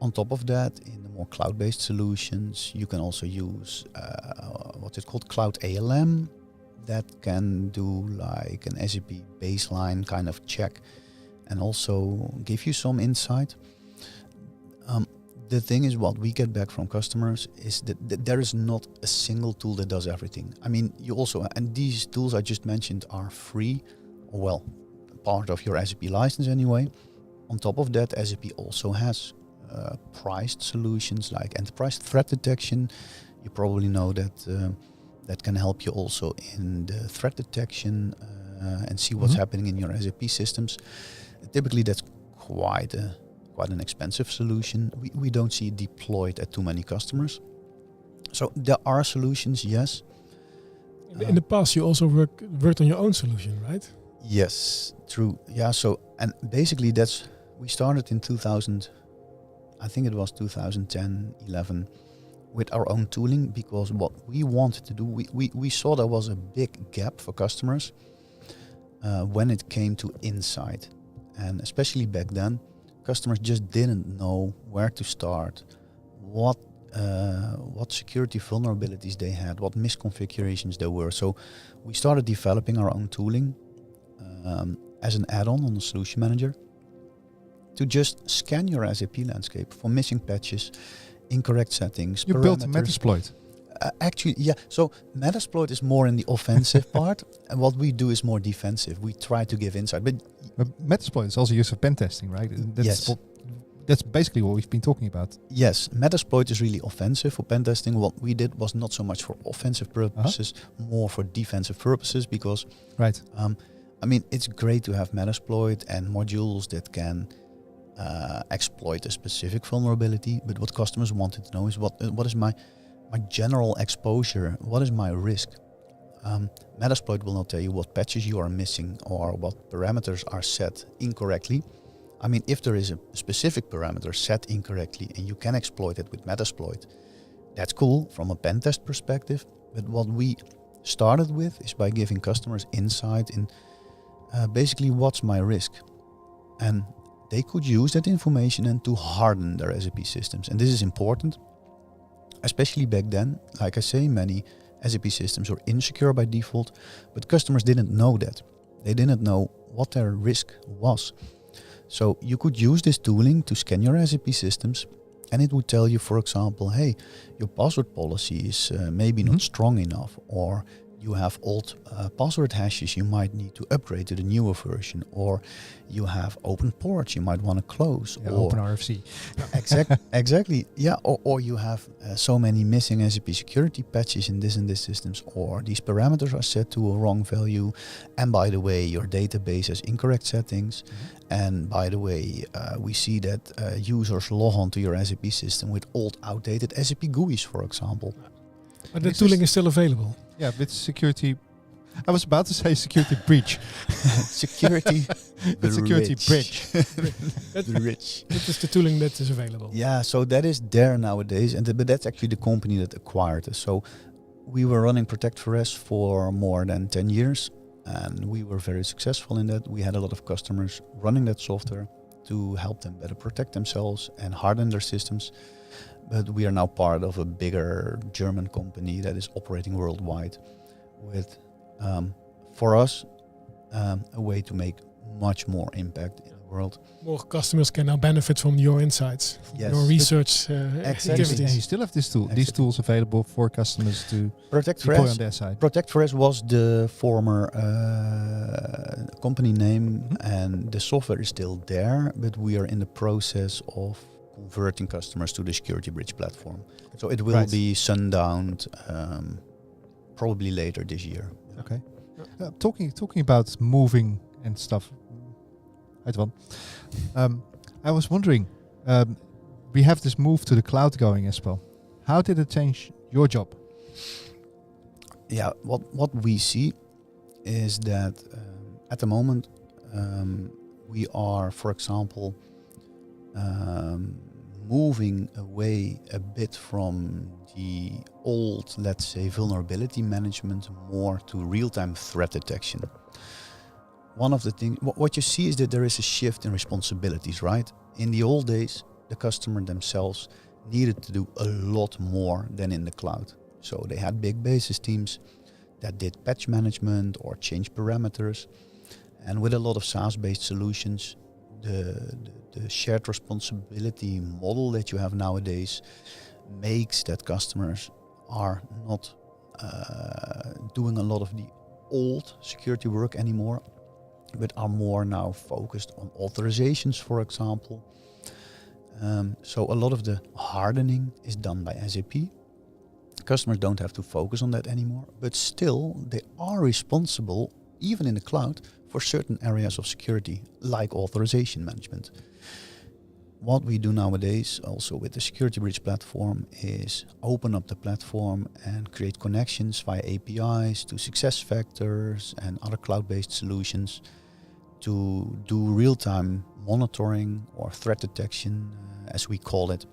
On top of that, in the more cloud-based solutions, you can also use what's it called, Cloud ALM. That can do like an SAP baseline kind of check and also give you some insight. The thing is, what we get back from customers is that there is not a single tool that does everything. I mean, you also, and these tools I just mentioned are free, or well, part of your SAP license anyway. On top of that, SAP also has priced solutions like enterprise threat detection. You probably know that that can help you also in the threat detection and see what's happening in your SAP systems. Typically, that's quite an expensive solution. We don't see it deployed at too many customers. So there are solutions, yes. In the past, you also worked on your own solution, right? Yes, true. Yeah. So, and basically we started in 2000. I think it was 2010, 11, with our own tooling, because what we wanted to do, we saw there was a big gap for customers when it came to insight. And especially back then, customers just didn't know where to start, what security vulnerabilities they had, what misconfigurations there were. So we started developing our own tooling as an add-on on the solution manager, to just scan your SAP landscape for missing patches, incorrect settings, You built Metasploit. Actually, yeah. So Metasploit is more in the offensive part, and what we do is more defensive. We try to give insight. But Metasploit is also used for pen testing, right? Yes. That's basically what we've been talking about. Yes, Metasploit is really offensive for pen testing. What we did was not so much for offensive purposes, more for defensive purposes, because right. I mean, it's great to have Metasploit and modules that can exploit a specific vulnerability, but what customers wanted to know is what is my general exposure, what is my risk? Metasploit will not tell you what patches you are missing or what parameters are set incorrectly. I mean, if there is a specific parameter set incorrectly and you can exploit it with Metasploit, that's cool from a pen test perspective. But what we started with is by giving customers insight in basically what's my risk. And they could use that information and to harden their SAP systems. And this is important, especially back then. Like I say, many SAP systems were insecure by default, but customers didn't know that. They didn't know what their risk was. So you could use this tooling to scan your SAP systems, and it would tell you, for example, hey, your password policy is maybe not strong enough, or you have old password hashes you might need to upgrade to the newer version, or you have open ports you might want to close. Yeah, or open RFC. Exactly. Yeah. Or you have so many missing SAP security patches in this systems, or these parameters are set to a wrong value. And by the way, your database has incorrect settings. And by the way, we see that users log on to your SAP system with old, outdated SAP GUIs, for example. But the tooling is still available. Yeah, with security. I was about to say security breach. Security, the security bridge. The rich. That is the tooling that is available. Yeah, so that is there nowadays, but that's actually the company that acquired us. So we were running Protect for S for more than 10 years, and we were very successful in that. We had a lot of customers running that software to help them better protect themselves and harden their systems. But we are now part of a bigger German company that is operating worldwide with, for us, a way to make much more impact world. More customers can now benefit from your insights, from Yes. your research Exactly. And activities. you still have these Exactly. tools available for customers to Protect deploy Fresh. on their side. Protect Fresh was the former company name, and the software is still there, but we are in the process of converting customers to the Security Bridge platform. So it will Right. be sundowned probably later this year. Okay. Talking about moving and stuff. Hi, Twan. I was wondering, we have this move to the cloud going as well. How did it change your job? Yeah, what we see is that at the moment we are, for example, moving away a bit from the old, let's say, vulnerability management more to real-time threat detection. One of the things, what you see is that there is a shift in responsibilities, right? In the old days, the customer themselves needed to do a lot more than in the cloud. So they had big basis teams that did patch management or change parameters. And with a lot of SaaS-based solutions, the shared responsibility model that you have nowadays makes that customers are not doing a lot of the old security work anymore, but are more now focused on authorizations, for example. So a lot of the hardening is done by SAP. Customers don't have to focus on that anymore, but still they are responsible, even in the cloud, for certain areas of security, like authorization management. What we do nowadays, also with the Security Bridge platform, is open up the platform and create connections via APIs to SuccessFactors and other cloud-based solutions to do real-time monitoring or threat detection, as we call it,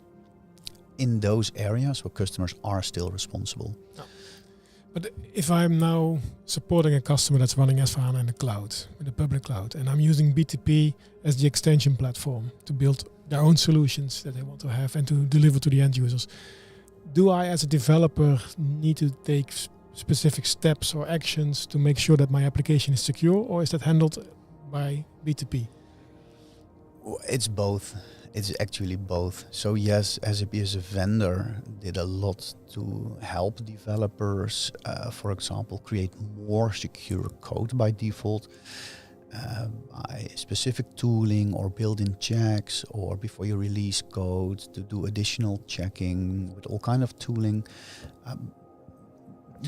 in those areas where customers are still responsible. But if I'm now supporting a customer that's running S/4HANA in the cloud, in the public cloud, and I'm using BTP as the extension platform to build their own solutions that they want to have and to deliver to the end users, do I as a developer need to take specific steps or actions to make sure that my application is secure, or is that handled by BTP? It's both. It's actually both. So yes, SAP as a vendor did a lot to help developers, for example, create more secure code by default, by specific tooling or built-in checks, or before you release code to do additional checking with all kind of tooling.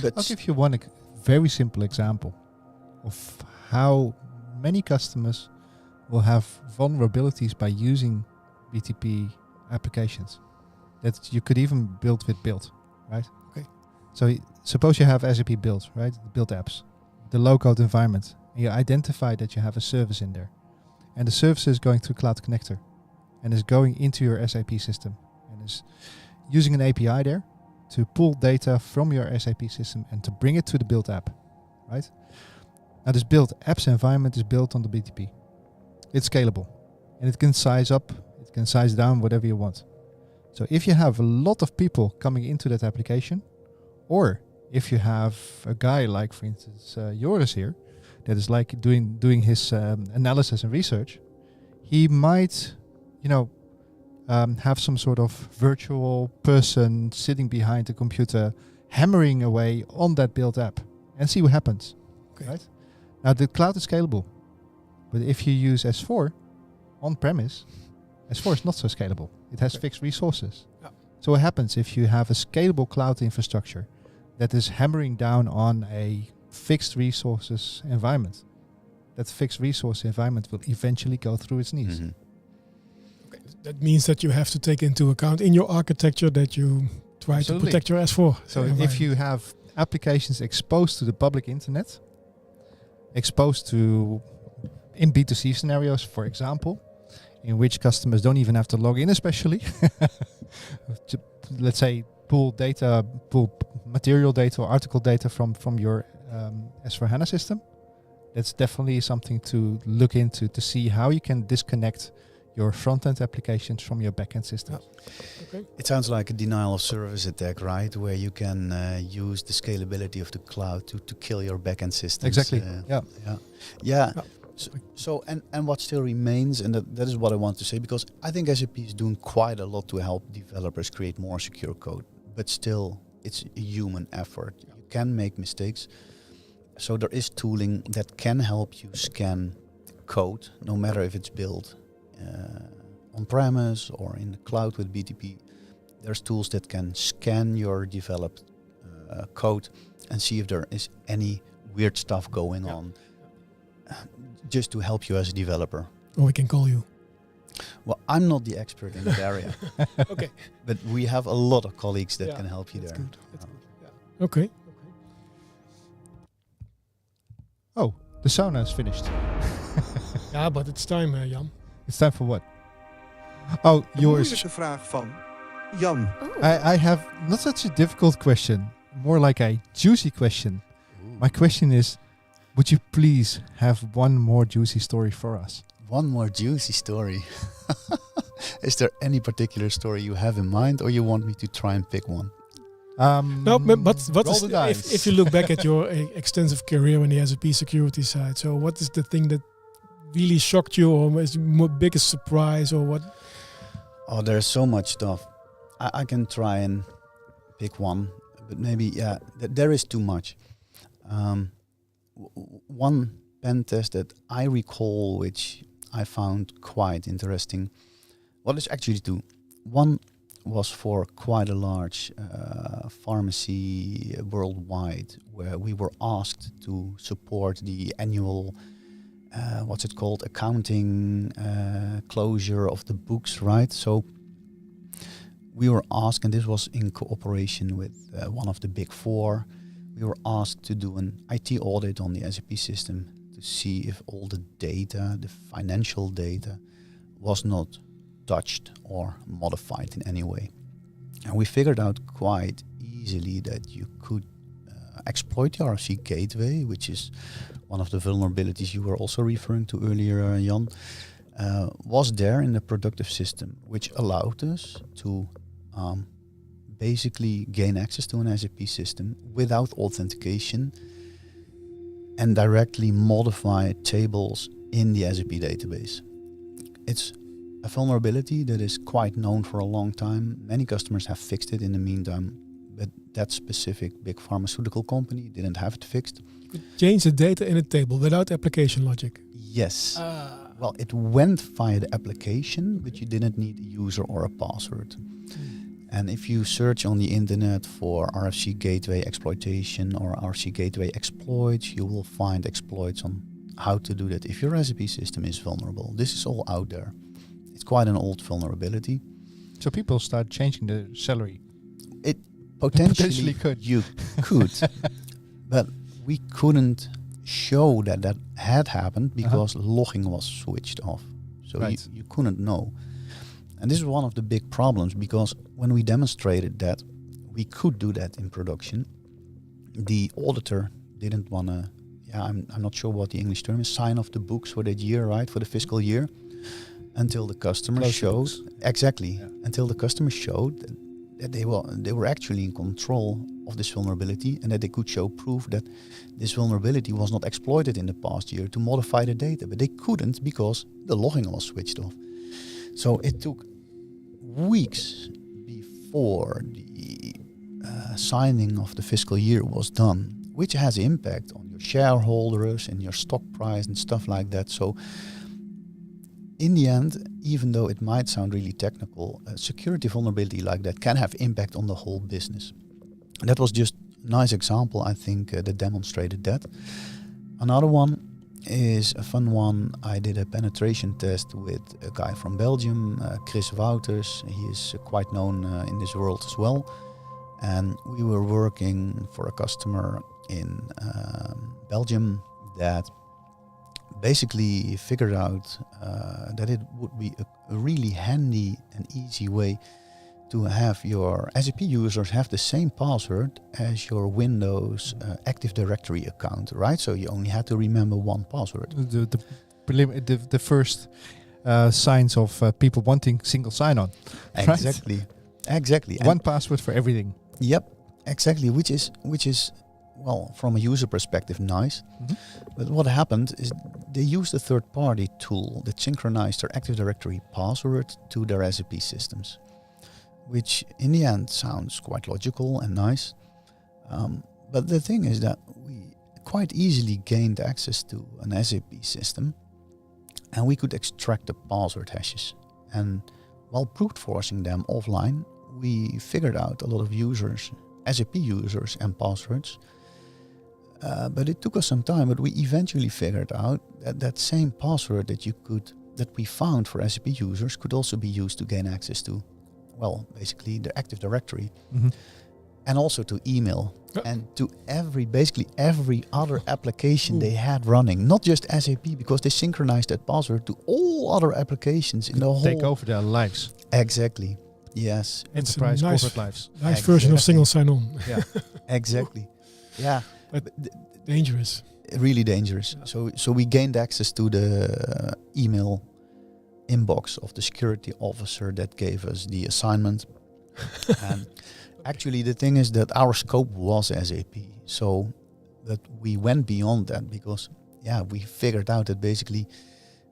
But I'll give you one very simple example of how many customers will have vulnerabilities by using BTP applications that you could even build with build, right? Okay. So suppose you have SAP build, right? The build apps, the low-code environment, and you identify that you have a service in there, and the service is going through Cloud Connector and is going into your SAP system and is using an API there to pull data from your SAP system and to bring it to the build app, right? Now this build apps environment is built on the BTP. It's scalable and it can size up, it can size down, whatever you want. So if you have a lot of people coming into that application, or if you have a guy like, for instance, Joris here, that is like doing his analysis and research, he might, have some sort of virtual person sitting behind the computer, hammering away on that build app, and see what happens. Okay. Right? Now the cloud is scalable, but if you use S4 on premise, S4 is not so scalable. It has fixed resources. Yeah. So what happens if you have a scalable cloud infrastructure that is hammering down on a fixed resources environment? That fixed resource environment will eventually go through its knees. Mhm. Okay. That means that you have to take into account in your architecture that you try Absolutely. to protect your S4. So environment. if you have applications exposed to the public internet, exposed to in B2C scenarios, for example, in which customers don't even have to log in, especially, let's say, pull material data or article data from your S4HANA system, that's definitely something to look into to see how you can disconnect your front-end applications from your back-end systems. Okay. It sounds like a denial of service attack, right? Where you can use the scalability of the cloud to kill your backend systems. Exactly. Yeah. Yeah. So and what still remains, and that is what I want to say, because I think SAP is doing quite a lot to help developers create more secure code, but still it's a human effort. You can make mistakes. So there is tooling that can help you scan code, no matter if it's built on-premise or in the cloud with BTP. There's tools that can scan your developed code and see if there is any weird stuff going on, just to help you as a developer. Or we can call you. Well, I'm not the expert in that area. Okay. But we have a lot of colleagues that can help you That's there. good. That's good. Yeah. Okay. Oh, the sauna is finished. Yeah, but it's time, Jan. It's time for what? Oh, yours. Moeilijke vraag van Jan. I have not such a difficult question, more like a juicy question. My question is, would you please have one more juicy story for us? One more juicy story. Is there any particular story you have in mind, or you want me to try and pick one? No, but what roll is the dice. if you look back at your extensive career on the SAP security side? So, what is the thing that really shocked you, or was the biggest surprise, or what? Oh, there's so much stuff. I can try and pick one, but maybe there is too much. One pen test that I recall, which I found quite interesting. Well, there's actually two. One was for quite a large pharmacy worldwide, where we were asked to support the annual, accounting closure of the books, right? So we were asked, and this was in cooperation with one of the big four, we were asked to do an IT audit on the SAP system to see if all the data, the financial data, was not touched or modified in any way. And we figured out quite easily that you could exploit the RFC gateway, which is one of the vulnerabilities you were also referring to earlier, Jan, was there in the productive system, which allowed us to basically gain access to an SAP system without authentication and directly modify tables in the SAP database. It's a vulnerability that is quite known for a long time. Many customers have fixed it in the meantime, but that specific big pharmaceutical company didn't have it fixed. You change the data in a table without application logic. Yes. Well, it went via the application, but you didn't need a user or a password. And if you search on the internet for RFC gateway exploitation or RFC gateway exploits, you will find exploits on how to do that if your SAP system is vulnerable. This is all out there. It's quite an old vulnerability. So people start changing their salary. It potentially could. You could, but we couldn't show that had happened because logging was switched off. So right. you couldn't know. And this is one of the big problems, because when we demonstrated that we could do that in production, the auditor didn't want to, I'm not sure what the English term is, sign off the books for that year, right, for the fiscal year, until the customer showed, until the customer showed that they were actually in control of this vulnerability, and that they could show proof that this vulnerability was not exploited in the past year to modify the data, but they couldn't because the logging was switched off. So it took weeks before the signing of the fiscal year was done, which has impact on your shareholders and your stock price and stuff like that. So in the end, even though it might sound really technical, a security vulnerability like that can have impact on the whole business. And that was just a nice example, I think, that demonstrated that. Another one is a fun one. I did a penetration test with a guy from Belgium, Chris Wouters. He is quite known in this world as well. And we were working for a customer in Belgium that basically figured out that it would be a really handy and easy way to have your SAP users have the same password as your Windows Active Directory account, right? So you only had to remember one password. The first signs of people wanting single sign-on. Exactly, right? Exactly. One password for everything. Yep, exactly. Which is well, from a user perspective, nice. Mm-hmm. But what happened is they used a third-party tool that synchronized their Active Directory password to their SAP systems, which in the end sounds quite logical and nice. But the thing is that we quite easily gained access to an SAP system, and we could extract the password hashes. And while brute forcing them offline, we figured out a lot of users, SAP users and passwords. But it took us some time, but we eventually figured out that that same password that we found for SAP users could also be used to gain access to, well, basically the Active Directory, and also to email, and to basically every other application they had running, not just SAP, because they synchronized that password to all other applications in the whole. Take over their lives. Exactly. Yes. Enterprise corporate lives. Nice version of single sign-on. Yeah. Exactly. Yeah. But dangerous. Really dangerous. So we gained access to the email inbox of the security officer that gave us the assignment. And actually, the thing is that our scope was SAP. So that we went beyond that because, we figured out that basically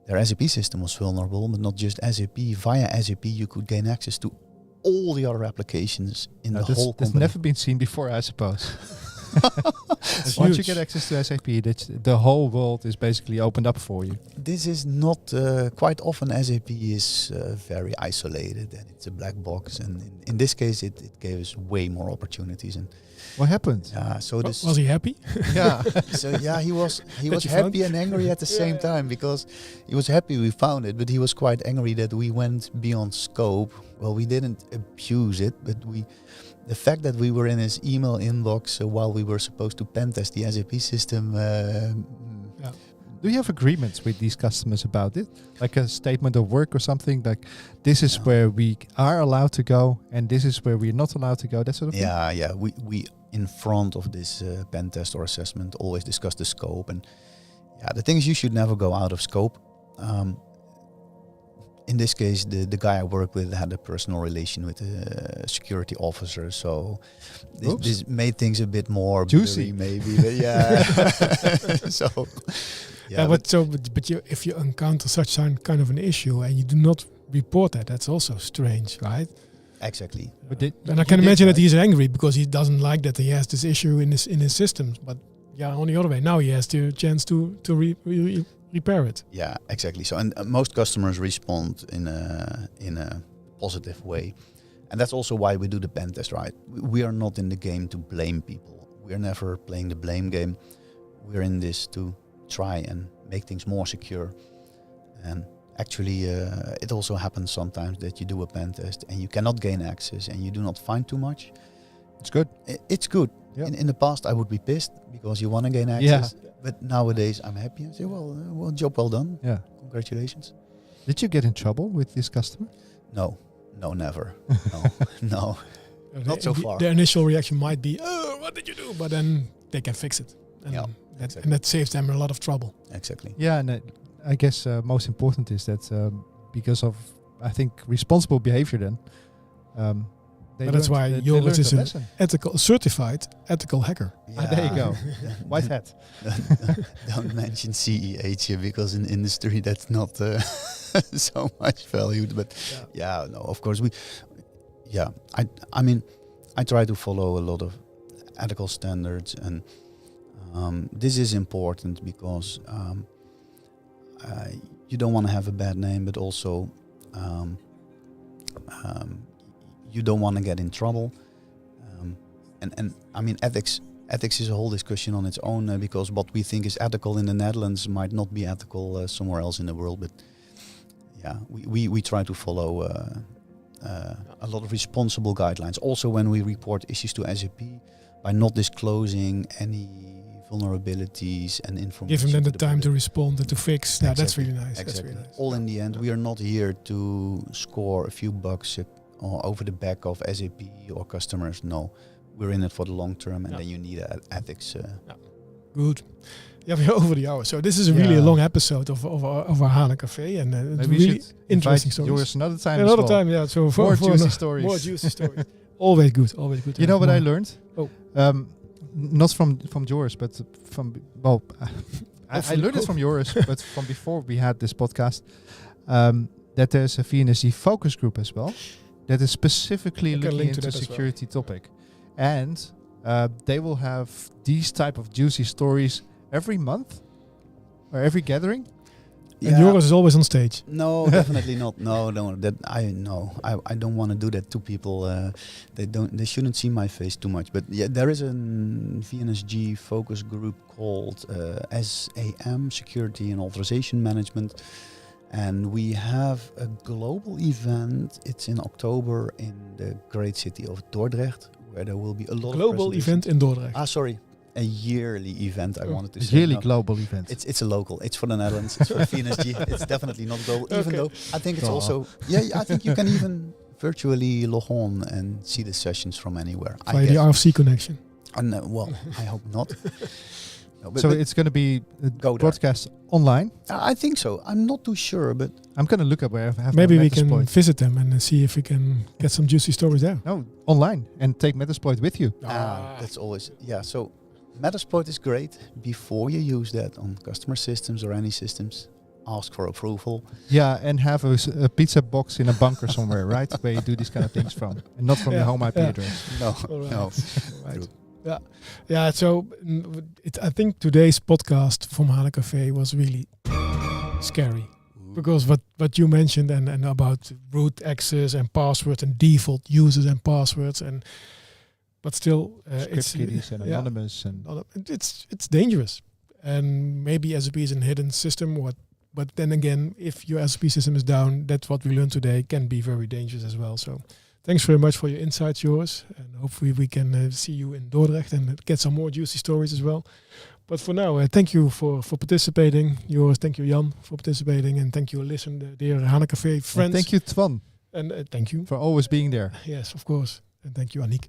their SAP system was vulnerable, but not just SAP. Via SAP, you could gain access to all the other applications in the whole company. That's never been seen before, I suppose. Once you get access to SAP, the whole world is basically opened up for you. This is not quite often. SAP is very isolated and it's a black box. And in this case, it gave us way more opportunities. And what happened? Was he happy? Yeah. He was happy and angry at the same time, because he was happy we found it, but he was quite angry that we went beyond scope. Well, we didn't abuse it, but the fact that we were in his email inbox while we were supposed to pen test the SAP system. Do you have agreements with these customers about it? Like a statement of work or something? Like, this is where we are allowed to go and this is where we're not allowed to go, that sort of thing? Yeah. We in front of this pen test or assessment always discuss the scope. And the thing is, you should never go out of scope. In this case, the guy I work with had a personal relation with a security officer, so this made things a bit more juicy, maybe. But if you encounter such kind of an issue and you do not report that's also strange, right? Exactly. And I can imagine that he's angry because he doesn't like that he has this issue in his systems. But on the other way, now he has the chance to repair it. Yeah, exactly. So, and most customers respond in a positive way, and that's also why we do the pen test, right? We are not in the game to blame people. We are never playing the blame game. We're in this to try and make things more secure. And actually, it also happens sometimes that you do a pen test and you cannot gain access and you do not find too much. It's good. It's good. Yeah. In the past, I would be pissed because you want to gain access. Yeah. But nowadays, I'm happy. I say, well, job well done. Yeah. Congratulations. Did you get in trouble with this customer? No, never. No. Not so far. The initial reaction might be, "Oh, what did you do?" But then they can fix it. And that saves them a lot of trouble. Exactly. Yeah, and I guess most important is that because of, I think, responsible behavior then, that's why Joris is an certified ethical hacker. Yeah. There you go. White hat. Don't mention CEH here, because in industry that's not so much valued. But of course I mean, I try to follow a lot of ethical standards, and this is important because you don't want to have a bad name, but also you don't want to get in trouble, and I mean, ethics is a whole discussion on its own, because what we think is ethical in the Netherlands might not be ethical somewhere else in the world. But we try to follow a lot of responsible guidelines. Also, when we report issues to SAP, by not disclosing any vulnerabilities and information. Give them the time to respond and to fix. Exactly. Yeah, that's really nice. Exactly. That's really nice. All in the end, we are not here to score a few bucks over the back of SAP or customers. No, we're in it for the long term, and then you need ethics. Good. Yeah, we're over the hour, so this is really a long episode of our Hana Café, and it's really interesting stories. Yours another time. Another time, yeah. So more juicy stories. More juicy stories. Always good. You know what I learned? Oh. Not from Joris, but from I learned it from Joris, but from before we had this podcast, that there's a VNSG focus group as well that is specifically looking into security topic. And they will have these type of juicy stories every month or every gathering. And Joris is always on stage. No, definitely not. No. I don't want to do that to people. They shouldn't see my face too much. But yeah, there is a VNSG focus group called SAP Security and Authorization Management, and we have a global event. It's in October in the great city of Dordrecht, where there will be a lot global of event in Dordrecht. Sorry. A yearly event, I wanted to say. Yearly global event. It's a local. It's for the Netherlands. It's for VNSG. It's definitely not global. Even though I think it's also... Yeah, I think you can even virtually log on and see the sessions from anywhere. Via the RFC connection. Well, I hope not. No, so it's going to be broadcast online? I think so. I'm not too sure, but... I'm going to look up where I have maybe we can visit them and see if we can get some juicy stories there. No, online. And take Metasploit with you. That's always... Yeah, so... Metasploit is great. Before you use that on customer systems or any systems, ask for approval. Yeah, and have a pizza box in a bunker somewhere, right? Where you do these kind of things from. And not from your home IP address. No. Right. Yeah. So I think today's podcast from HANA Café was really scary. Because what you mentioned and about root access and passwords and default users and passwords but still, it's kiddies and anonymous, and it's dangerous. And maybe SAP is a hidden system. But then again, if your SAP system is down, that's what we learned today can be very dangerous as well. So, thanks very much for your insights, Joris, and hopefully we can see you in Dordrecht and get some more juicy stories as well. But for now, thank you for participating, Joris. Thank you, Jan, for participating, and thank you, dear HANA Café friends. And thank you, Twan, and thank you for always being there. Yes, of course, and thank you, Aniek.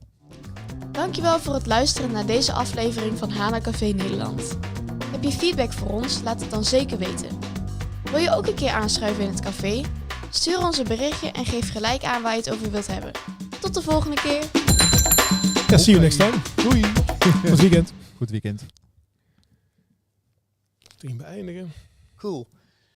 Dankjewel voor het luisteren naar deze aflevering van HANA Café Nederland. Heb je feedback voor ons? Laat het dan zeker weten. Wil je ook een keer aanschuiven in het café? Stuur ons een berichtje en geef gelijk aan waar je het over wilt hebben. Tot de volgende keer. Ja, see you next time. Doei. Goed weekend. Goed weekend. Beëindigen. Cool.